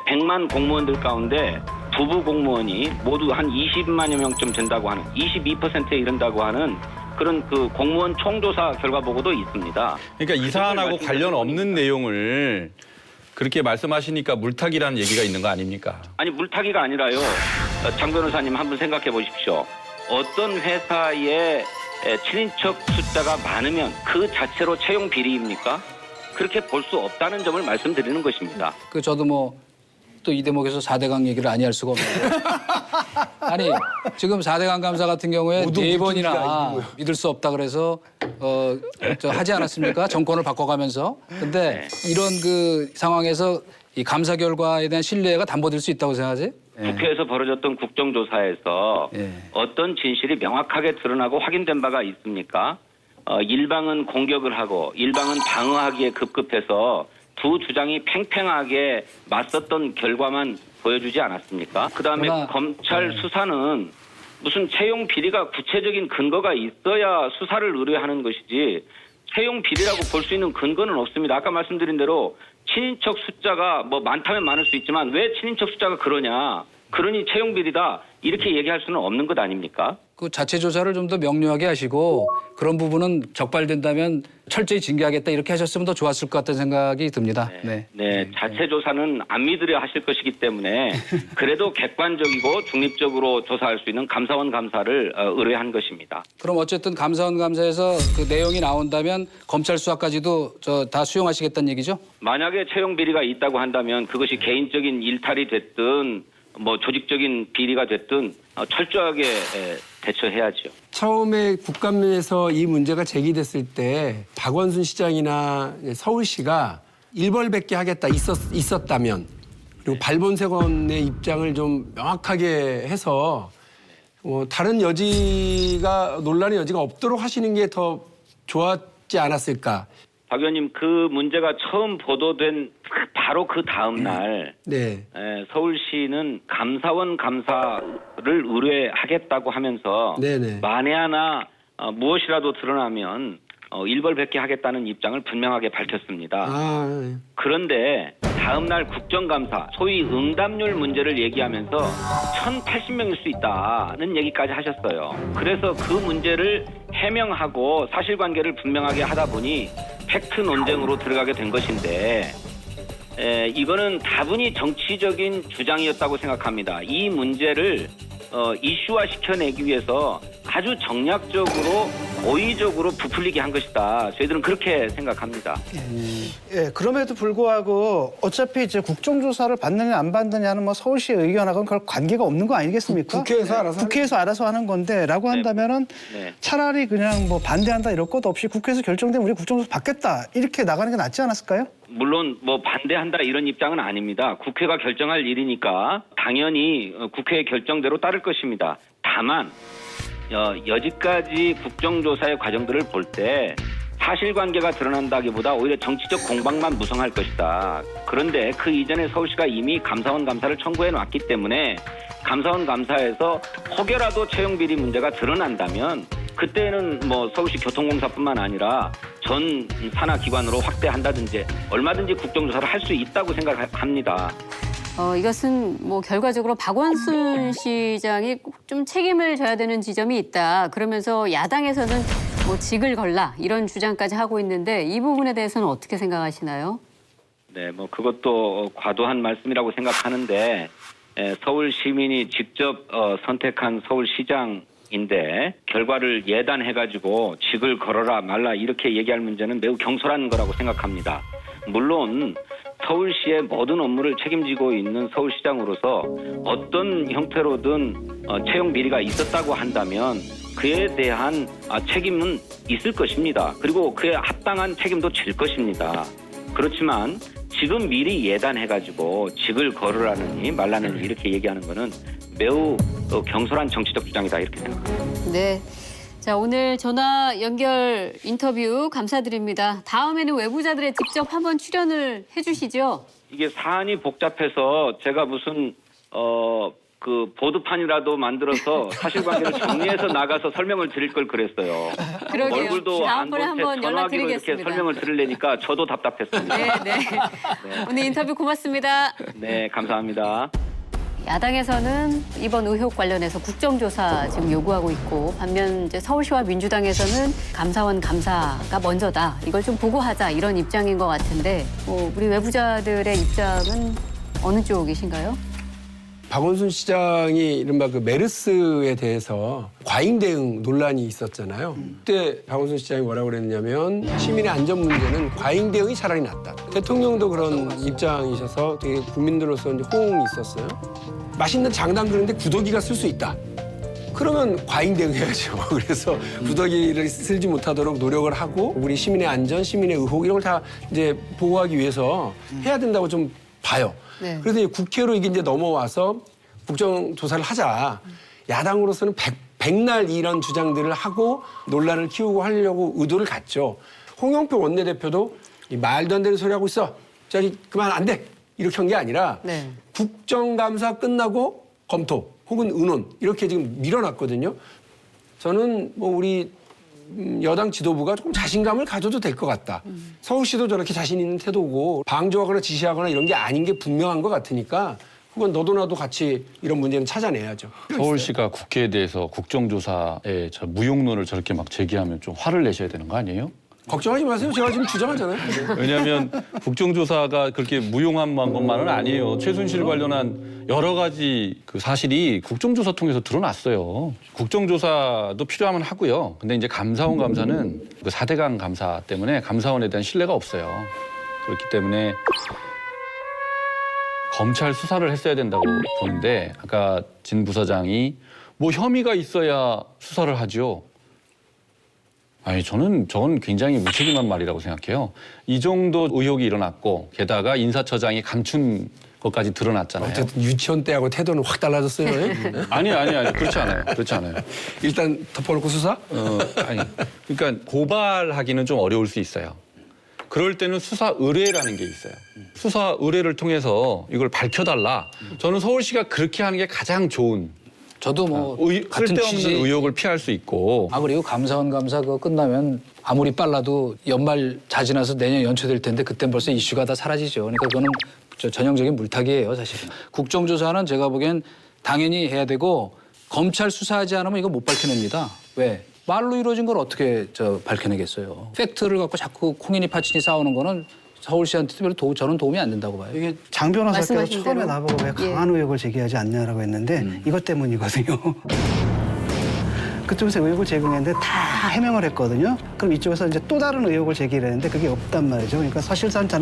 100만 공무원들 가운데 부부 공무원이 모두 한 20만여 명쯤 된다고 하는 22%에 이른다고 하는 그런 그 공무원 총조사 결과 보고도 있습니다. 그러니까 이 사안하고 관련 없는 내용을 그렇게 말씀하시니까 물타기라는 얘기가 있는 거 아닙니까? 아니 물타기가 아니라요. 장 변호사님 한번 생각해 보십시오. 어떤 회사에 친인척 숫자가 많으면 그 자체로 채용 비리입니까? 그렇게 볼 수 없다는 점을 말씀드리는 것입니다. 그 저도 뭐 또 이 대목에서 4대강 얘기를 아니할 수가 없네요. 아니 지금 4대강 감사 같은 경우에 4번이나 믿을 수 없다 그래서 하지 않았습니까? 정권을 바꿔가면서. 근데 이런 그 상황에서 이 감사 결과에 대한 신뢰가 담보될 수 있다고 생각하세요? 국회에서 벌어졌던 국정조사에서 어떤 진실이 명확하게 드러나고 확인된 바가 있습니까? 일방은 공격을 하고 일방은 방어하기에 급급해서 두 주장이 팽팽하게 맞섰던 결과만 보여주지 않았습니까? 그다음에 검찰 수사는 무슨 채용 비리가 구체적인 근거가 있어야 수사를 의뢰하는 것이지 채용 비리라고 볼 수 있는 근거는 없습니다. 아까 말씀드린 대로 친인척 숫자가 뭐 많다면 많을 수 있지만 왜 친인척 숫자가 그러냐, 그러니 채용 비리다 이렇게 얘기할 수는 없는 것 아닙니까? 그 자체 조사를 좀 더 명료하게 하시고 그런 부분은 적발된다면 철저히 징계하겠다 이렇게 하셨으면 더 좋았을 것 같다는 생각이 듭니다. 네, 자체 조사는 안 믿으려 하실 것이기 때문에 그래도 객관적이고 중립적으로 조사할 수 있는 감사원 감사를 의뢰한 것입니다. 그럼 어쨌든 감사원 감사에서 그 내용이 나온다면 검찰 수사까지도 다 수용하시겠다는 얘기죠? 만약에 채용 비리가 있다고 한다면 그것이 개인적인 일탈이 됐든 뭐 조직적인 비리가 됐든 철저하게 대처해야죠. 처음에 국감에서 이 문제가 제기됐을 때 박원순 시장이나 서울시가 일벌백계 하겠다 있었다면 그리고 발본색원의 입장을 좀 명확하게 해서 다른 여지가 논란의 여지가 없도록 하시는 게 더 좋았지 않았을까. 박 의원님, 그 문제가 처음 보도된 바로 그 다음 날 서울시는 감사원 감사를 의뢰하겠다고 하면서 만에 하나 무엇이라도 드러나면 일벌백계 하겠다는 입장을 분명하게 밝혔습니다. 그런데 다음 날 국정감사, 소위 응답률 문제를 얘기하면서 1,080명일 수 있다는 얘기까지 하셨어요. 그래서 그 문제를 해명하고 사실관계를 분명하게 하다 보니 팩트 논쟁으로 들어가게 된 것인데 이거는 다분히 정치적인 주장이었다고 생각합니다. 이 문제를 이슈화 시켜내기 위해서 아주 정략적으로 고의적으로 부풀리게 한 것이다. 저희들은 그렇게 생각합니다. 예, 그럼에도 불구하고 어차피 이제 국정조사를 받느냐 안 받느냐는 뭐 서울시의 의견하고는 그걸 관계가 없는 거 아니겠습니까? 국회에서 알아서 국회에서 알아서 하는 건데라고 한다면은 네. 차라리 그냥 뭐 반대한다 이럴 것 없이 국회에서 결정되면 우리 국정조사 받겠다 이렇게 나가는 게 낫지 않았을까요? 물론 뭐 반대한다 이런 입장은 아닙니다. 국회가 결정할 일이니까 당연히 국회의 결정대로 따를 것입니다. 다만 여지까지 국정조사의 과정들을 볼 때 사실관계가 드러난다기보다 오히려 정치적 공방만 무성할 것이다. 그런데 그 이전에 서울시가 이미 감사원 감사를 청구해 놨기 때문에 감사원 감사에서 혹여라도 채용비리 문제가 드러난다면 그때는 뭐 서울시 교통공사뿐만 아니라 전 산하기관으로 확대한다든지 얼마든지 국정조사를 할 수 있다고 생각합니다. 이것은 뭐 결과적으로 박원순 시장이 좀 책임을 져야 되는 지점이 있다. 그러면서 야당에서는 뭐 직을 걸라 이런 주장까지 하고 있는데 이 부분에 대해서는 어떻게 생각하시나요? 네, 뭐 그것도 과도한 말씀이라고 생각하는데 서울 시민이 직접 선택한 서울시장인데 결과를 예단해가지고 직을 걸어라 말라 이렇게 얘기할 문제는 매우 경솔한 거라고 생각합니다. 물론 서울시의 모든 업무를 책임지고 있는 서울시장으로서 어떤 형태로든 채용 비리가 있었다고 한다면 그에 대한 책임은 있을 것입니다. 그리고 그에 합당한 책임도 질 것입니다. 그렇지만 지금 미리 예단해가지고 직을 걸으라느니 말라느니 이렇게 얘기하는 거는 매우 경솔한 정치적 주장이다 이렇게 생각합니다. 네. 자, 오늘 전화 연결 인터뷰 감사드립니다. 다음에는 외부자들의 직접 한번 출연을 해주시죠. 이게 사안이 복잡해서 제가 무슨 그 보드판이라도 만들어서 사실관계를 정리해서 나가서 설명을 드릴 걸 그랬어요. 그러게요. 얼굴도 안 다음번에 볼 때 한번 전화기로 이렇게 연락드리겠습니다. 설명을 들으려니까 저도 답답했습니다. 네, 네. 오늘 인터뷰 고맙습니다. 네, 감사합니다. 야당에서는 이번 의혹 관련해서 국정조사 지금 요구하고 있고 반면 이제 서울시와 민주당에서는 감사원 감사가 먼저다. 이걸 좀 보고하자 이런 입장인 것 같은데 우리 외부자들의 입장은 어느 쪽이신가요? 박원순 시장이 이른바 그 메르스에 대해서 과잉 대응 논란이 있었잖아요. 그때 박원순 시장이 뭐라고 그랬냐면 시민의 안전 문제는 과잉 대응이 차라리 낫다. 대통령도 그런 입장이셔서 되게 국민들로서 이제 호응이 있었어요. 맛있는 장단 그런데 구더기가 쓸 수 있다. 그러면 과잉 대응해야죠. 그래서 구더기를 쓸지 못하도록 노력을 하고 우리 시민의 안전, 시민의 의혹 이런 걸 다 이제 보호하기 위해서 해야 된다고 좀 봐요. 네. 그래서 이제 국회로 이게 이제 넘어와서 국정조사를 하자. 야당으로서는 백날 이런 주장들을 하고 논란을 키우고 하려고 의도를 갖죠. 홍영표 원내대표도 이 말도 안 되는 소리 하고 있어. 저기 그만 안 돼. 이렇게 한 게 아니라 네. 국정감사 끝나고 검토 혹은 의논 이렇게 지금 밀어놨거든요. 저는 뭐 우리 여당 지도부가 조금 자신감을 가져도 될 것 같다. 서울시도 저렇게 자신 있는 태도고 방조하거나 지시하거나 이런 게 아닌 게 분명한 것 같으니까 그건 너도 나도 같이 이런 문제는 찾아내야죠. 서울시가 국회에 대해서 국정조사에 무용론을 저렇게 막 제기하면 좀 화를 내셔야 되는 거 아니에요? 걱정하지 마세요. 제가 지금 주장하잖아요. 왜냐하면 국정조사가 그렇게 무용한 것만은 아니에요. 최순실 관련한 여러 가지 그 사실이 국정조사 통해서 드러났어요. 국정조사도 필요하면 하고요. 근데 이제 감사원 감사는 그 4대강 감사 때문에 감사원에 대한 신뢰가 없어요. 그렇기 때문에 검찰 수사를 했어야 된다고 보는데 아까 진 부사장이 뭐 혐의가 있어야 수사를 하죠. 아니 저는 굉장히 무책임한 말이라고 생각해요. 이 정도 의혹이 일어났고 게다가 인사처장이 감춘 것까지 드러났잖아요. 어쨌든 유치원 때하고 태도는 확 달라졌어요. 아니 그렇지 않아요. 그렇지 않아요. 일단 덮어놓고 수사? 아니 그러니까 고발하기는 좀 어려울 수 있어요. 그럴 때는 수사 의뢰라는 게 있어요. 수사 의뢰를 통해서 이걸 밝혀달라. 저는 서울시가 그렇게 하는 게 가장 좋은. 저도 뭐 같은 쓸데없는 취지. 의혹을 피할 수 있고. 그리고 감사원 감사 그거 끝나면 아무리 빨라도 연말 자지나서 내년 연초될 텐데 그땐 벌써 이슈가 다 사라지죠. 그러니까 그거는 전형적인 물타기예요, 사실은. 국정조사는 제가 보기엔 당연히 해야 되고 검찰 수사하지 않으면 이거 못 밝혀냅니다. 왜? 말로 이루어진 걸 어떻게 밝혀내겠어요. 팩트를 갖고 자꾸 콩이니 파치니 싸우는 거는 서울시한테도 별로 저는 도움이 안 된다고 봐요. 이게 장 변호사께서 말씀하신 처음에 대로. 나보고 왜 강한 의혹을 제기하지 않냐라고 했는데 이것 때문이거든요. 그쪽에서 의혹을 제기했는데 다 해명을 했거든요. 그럼 이쪽에서 이제 또 다른 의혹을 제기를 했는데 그게 없단 말이죠. 그러니까 사실상 다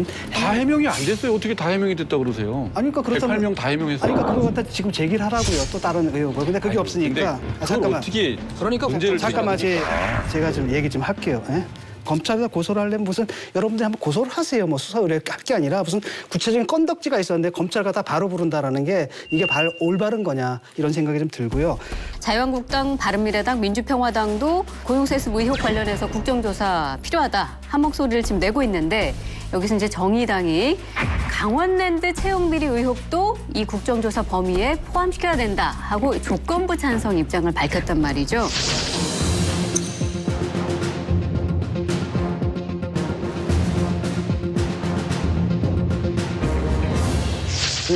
해명이 안 됐어요. 어떻게 다 해명이 됐다 그러세요? 아니 그러니까 그렇다면 108명 다 해명했어요. 아니 그러니까 그거 갖다 지금 제기를 하라고요. 또 다른 의혹을. 근데 그게 없으니까 잠깐만. 어떻게 그러니까 문제를 잠깐만 제가 좀 얘기 좀 할게요. 예? 검찰에다 고소를 하려면 무슨 여러분들이 한번 고소를 하세요. 뭐 수사 의뢰 할 게 아니라 무슨 구체적인 건덕지가 있었는데 검찰 가다 바로 부른다라는 게 이게 올바른 거냐 이런 생각이 좀 들고요. 자유한국당, 바른미래당, 민주평화당도 고용세습 의혹 관련해서 국정조사 필요하다 한 목소리를 지금 내고 있는데 여기서 이제 정의당이 강원랜드 채용비리 의혹도 이 국정조사 범위에 포함시켜야 된다 하고 조건부 찬성 입장을 밝혔단 말이죠.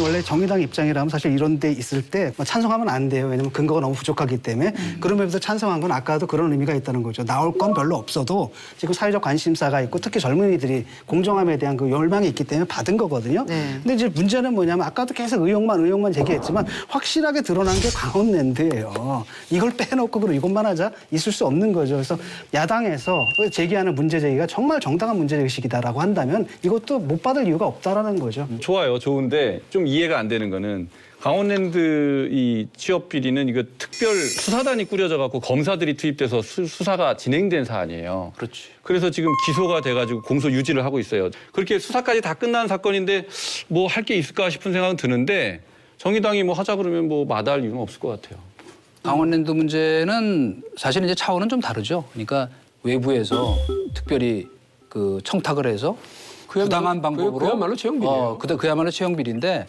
원래 정의당 입장이라면 사실 이런 데 있을 때 찬성하면 안 돼요. 왜냐하면 근거가 너무 부족하기 때문에. 그런 면에서 찬성한 건 아까도 그런 의미가 있다는 거죠. 나올 건 별로 없어도 지금 사회적 관심사가 있고 특히 젊은이들이 공정함에 대한 그 열망이 있기 때문에 받은 거거든요. 근데 이제 문제는 뭐냐면 아까도 계속 의혹만 제기했지만 확실하게 드러난 게 강원랜드예요. 이걸 빼놓고 그럼 이것만 하자 있을 수 없는 거죠. 그래서 야당에서 제기하는 문제 제기가 정말 정당한 문제 제기식이다라고 한다면 이것도 못 받을 이유가 없다라는 거죠. 좋아요. 좋은데 좀 이해가 안 되는 거는 강원랜드 이 취업 비리는 이거 특별 수사단이 꾸려져 갖고 검사들이 투입돼서 수사가 진행된 사안이에요. 그렇지. 그래서 지금 기소가 돼가지고 공소 유지를 하고 있어요. 그렇게 수사까지 다 끝난 사건인데 뭐 할 게 있을까 싶은 생각은 드는데 정의당이 뭐 하자 그러면 뭐 마다할 이유는 없을 것 같아요. 강원랜드 문제는 사실 이제 차원은 좀 다르죠. 그러니까 외부에서 특별히 그 청탁을 해서 부당한 방법으로 그야말로 채용비리예요. 그야말로 채용비리인데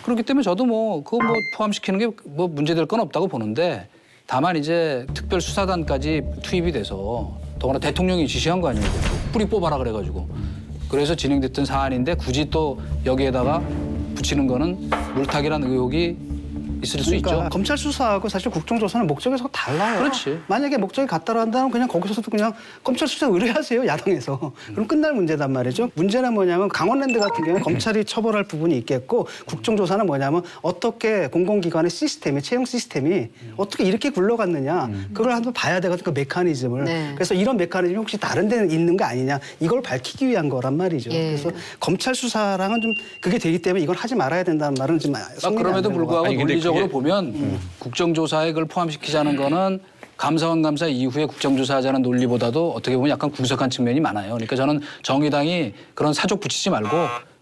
그렇기 때문에 저도 뭐 그거 뭐 포함시키는 게 뭐 문제될 건 없다고 보는데 다만 이제 특별 수사단까지 투입이 돼서 더구나 대통령이 지시한 거 아니에요. 뿌리 뽑아라 그래가지고 그래서 진행됐던 사안인데 굳이 또 여기에다가 붙이는 거는 물타기라는 의혹이 있을 수 그러니까 있죠. 검찰 수사하고 사실 국정조사는 목적에서 달라요. 그렇지. 만약에 목적이 같다라 한다면 그냥 거기서도 그냥 검찰 수사 의뢰하세요, 야당에서. 그럼 끝날 문제단 말이죠. 문제는 뭐냐면 강원랜드 같은 경우는 검찰이 처벌할 부분이 있겠고 국정조사는 뭐냐면 어떻게 공공기관의 시스템이, 채용 시스템이 어떻게 이렇게 굴러갔느냐. 그걸 한번 봐야 되거든, 그 메커니즘을. 네. 그래서 이런 메커니즘이 혹시 다른 데는 있는 거 아니냐. 이걸 밝히기 위한 거란 말이죠. 예. 그래서 검찰 수사랑은 좀 그게 되기 때문에 이건 하지 말아야 된다는 말은 좀 그럼에도 불구하고 아니, 근데 논리적으로 그게- 보면 국정조사에 그걸 포함시키자는 거는 감사원 감사 이후에 국정조사하자는 논리보다도 어떻게 보면 약간 궁색한 측면이 많아요. 그러니까 저는 정의당이 그런 사족 붙이지 말고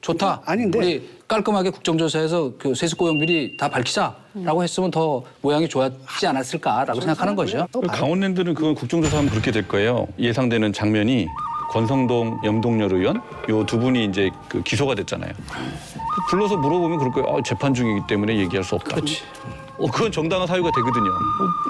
좋다. 아닌데. 우리 깔끔하게 국정조사에서 그 세습고용비리 다 밝히자라고 했으면 더 모양이 좋았지 않았을까라고 생각하는 거죠. 강원랜드는 그건 국정조사하면 그렇게 될 거예요. 예상되는 장면이 권성동, 염동열 의원 요 두 분이 이제 그 기소가 됐잖아요. 불러서 물어보면 그럴 거예요. 재판 중이기 때문에 얘기할 수 없다. 그렇지. 그건 정당한 사유가 되거든요.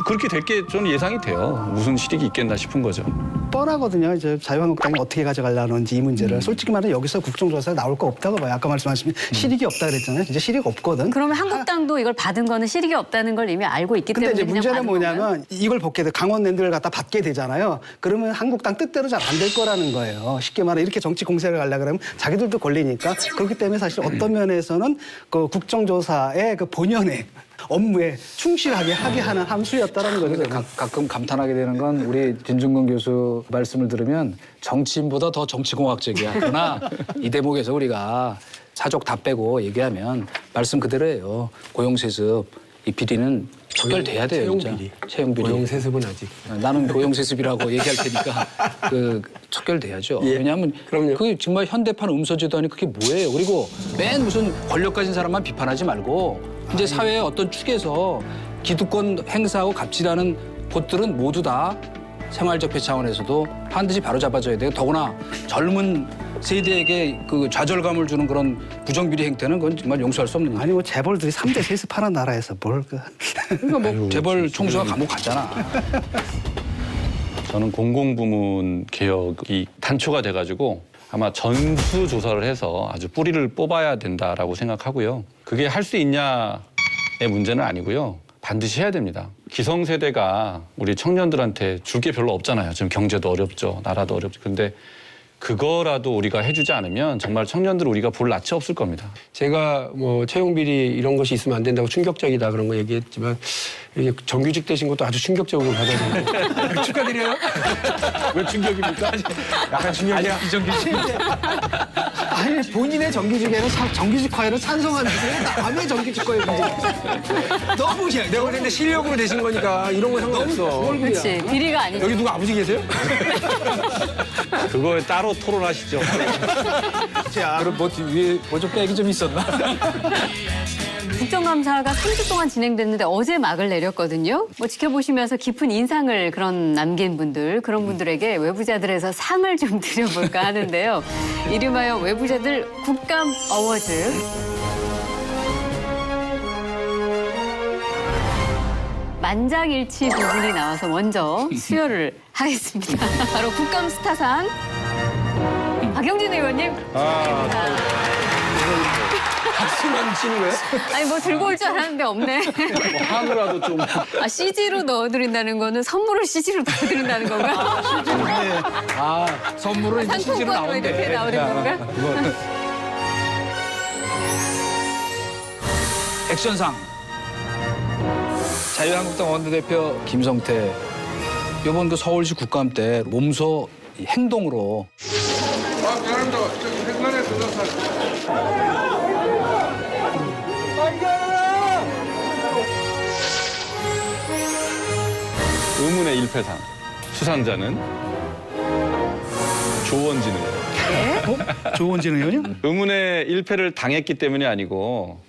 그렇게 될 게 저는 예상이 돼요. 무슨 실익이 있겠나 싶은 거죠. 뻔하거든요. 이제 자유한국당이 어떻게 가져가려는지 이 문제를. 솔직히 말해 여기서 국정조사에 나올 거 없다고 봐요. 아까 말씀하신 실익이 없다 그랬잖아요. 진짜 실익 없거든. 그러면 한국당도 이걸 받은 거는 실익이 없다는 걸 이미 알고 있기 근데 때문에 이제 그냥 문제는 받은 건가요? 뭐냐면 이걸 받게 돼 강원랜드를 갖다 받게 되잖아요. 그러면 한국당 뜻대로 잘 안 될 거라는 거예요. 쉽게 말해 이렇게 정치 공세를 하려 그러면 자기들도 걸리니까 그렇기 때문에 사실 어떤 면에서는 그 국정조사의 그 본연의 업무에 충실하게 하게 하는 함수였다라는 거죠. 가끔 감탄하게 되는 건 우리 진중권 교수 말씀을 들으면 정치인보다 더 정치공학적이야. 그러나 이 대목에서 우리가 사족 다 빼고 얘기하면 말씀 그대로예요. 고용세습 이 비리는 척결돼야 돼요. 채용비리. 채용비리. 고용세습은 아직. 나는 고용세습이라고 얘기할 테니까 그 척결돼야죠. 예. 왜냐하면 그럼요. 그게 정말 현대판 음소제도 아니 그게 뭐예요. 그리고 맨 무슨 권력 가진 사람만 비판하지 말고 이제 사회의 어떤 축에서 기득권 행사하고 갑질하는 곳들은 모두 다 생활적폐 차원에서도 반드시 바로잡아줘야 돼요. 더구나 젊은 세대에게 그 좌절감을 주는 그런 부정비리 행태는 그건 정말 용서할 수 없는 일이에요. 아니 뭐 재벌들이 3대 세습하는 나라에서 뭘 그. 그러니까 뭐 재벌 총수가 감옥 갔잖아. 저는 공공부문 개혁이 단초가 돼가지고 아마 전수조사를 해서 아주 뿌리를 뽑아야 된다라고 생각하고요. 그게 할 수 있냐의 문제는 아니고요. 반드시 해야 됩니다. 기성세대가 우리 청년들한테 줄 게 별로 없잖아요. 지금 경제도 어렵죠. 나라도 어렵죠. 근데 그거라도 우리가 해주지 않으면 정말 청년들 우리가 볼 낯이 없을 겁니다. 제가 뭐 채용 비리 이런 것이 있으면 안 된다고 충격적이다 그런 거 얘기했지만 이게 정규직 되신 것도 아주 충격적으로 받아들여요. 축하드려요. 왜 충격입니까? 약간 충격이야. 비정규직. 아니 본인의 정규직에는 정규직화에는 찬성하는데 남의 정규직화에 너무 그냥 내가 근데 실력으로 되신 거니까 이런 거 상관없어. 그렇지. 비리가 아니지. 여기 누구 아버지 계세요? 그거에 따로 토론하시죠. 그럼 뭐 위에 뭐좀 빼기 좀 있었나? 국정감사가 3주 동안 진행됐는데 어제 막을 내렸거든요. 뭐 지켜보시면서 깊은 인상을 그런 남긴 분들, 그런 분들에게 외부자들에서 상을 좀 드려볼까 하는데요. 이름하여 외부자들 국감 어워즈. 만장일치 부분이 나와서 먼저 수여를 하겠습니다. 바로 국감 스타상 박영진 의원님. 박수만 치는 거예요? 아니 뭐 들고 올 줄 알았는데 없네. 뭐 한우라도 좀. 아 CG로 넣어드린다는 거는 선물을 CG로 넣어드린다는 건가? 선물은 이제 CG로 상품권 뭐 이렇게 나오는 건가? 액션상 자유한국당 원내대표 김성태 이번 그 서울시 국감 때 몸소 행동으로 미안합니다. 저기 백만에 들어서. 의문의 일패상 수상자는 조원진 의원. 조원진 의원이요? 의문의 일패를 당했기 때문이 아니고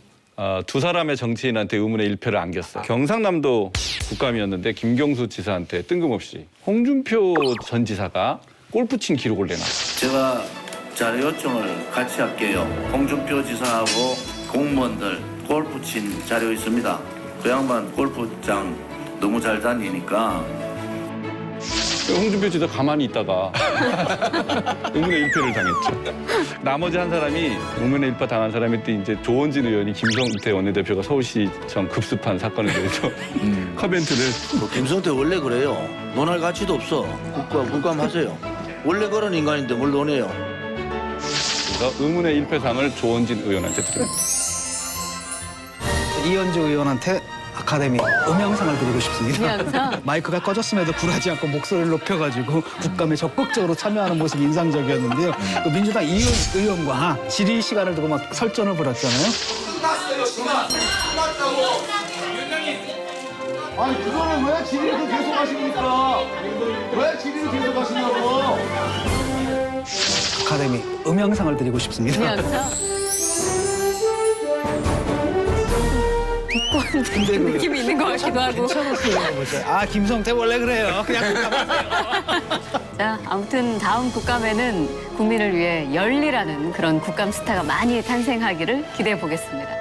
두 사람의 정치인한테 의문의 일패를 안겼어요. 경상남도 국감이었는데 김경수 지사한테 뜬금없이 홍준표 전 지사가 골프 친 기록을 내놨어요. 제가 자료 요청을 같이 할게요. 홍준표 지사하고 공무원들 골프 친 자료 있습니다. 그 양반 골프장 너무 잘 다니니까 홍준표 지사 가만히 있다가 의문의 일패를 당했죠. 나머지 한 사람이 의문의 일패 당한 사람이 또 이제 조원진 의원이 김성태 원내대표가 서울시청 급습한 사건에 대해서 커멘트를 김성태 원래 그래요. 논할 가치도 없어. 국감하세요. 원래 그런 인간인데 뭘 논해요. 그래서 의문의 일패상을 조원진 의원한테 드립니다. 이현주 의원한테 아카데미 음향상을 드리고 싶습니다. 음향상? 마이크가 꺼졌음에도 굴하지 않고 목소리를 높여가지고 국감에 적극적으로 참여하는 모습이 인상적이었는데요. 그 민주당 이현 의원과 질의 시간을 두고 막 설전을 벌였잖아요. 아니 그거는 왜 질의를 계속 하십니까? 왜 질의를 계속 하시냐고? 아카데미 음향상을 드리고 싶습니다. 음향상? 듣고 있는 느낌이 있는 것 같기도 하고. 아 김성태 원래 그래요. 그냥 자, 아무튼 다음 국감에는 국민을 위해 열리라는 그런 국감 스타가 많이 탄생하기를 기대해 보겠습니다.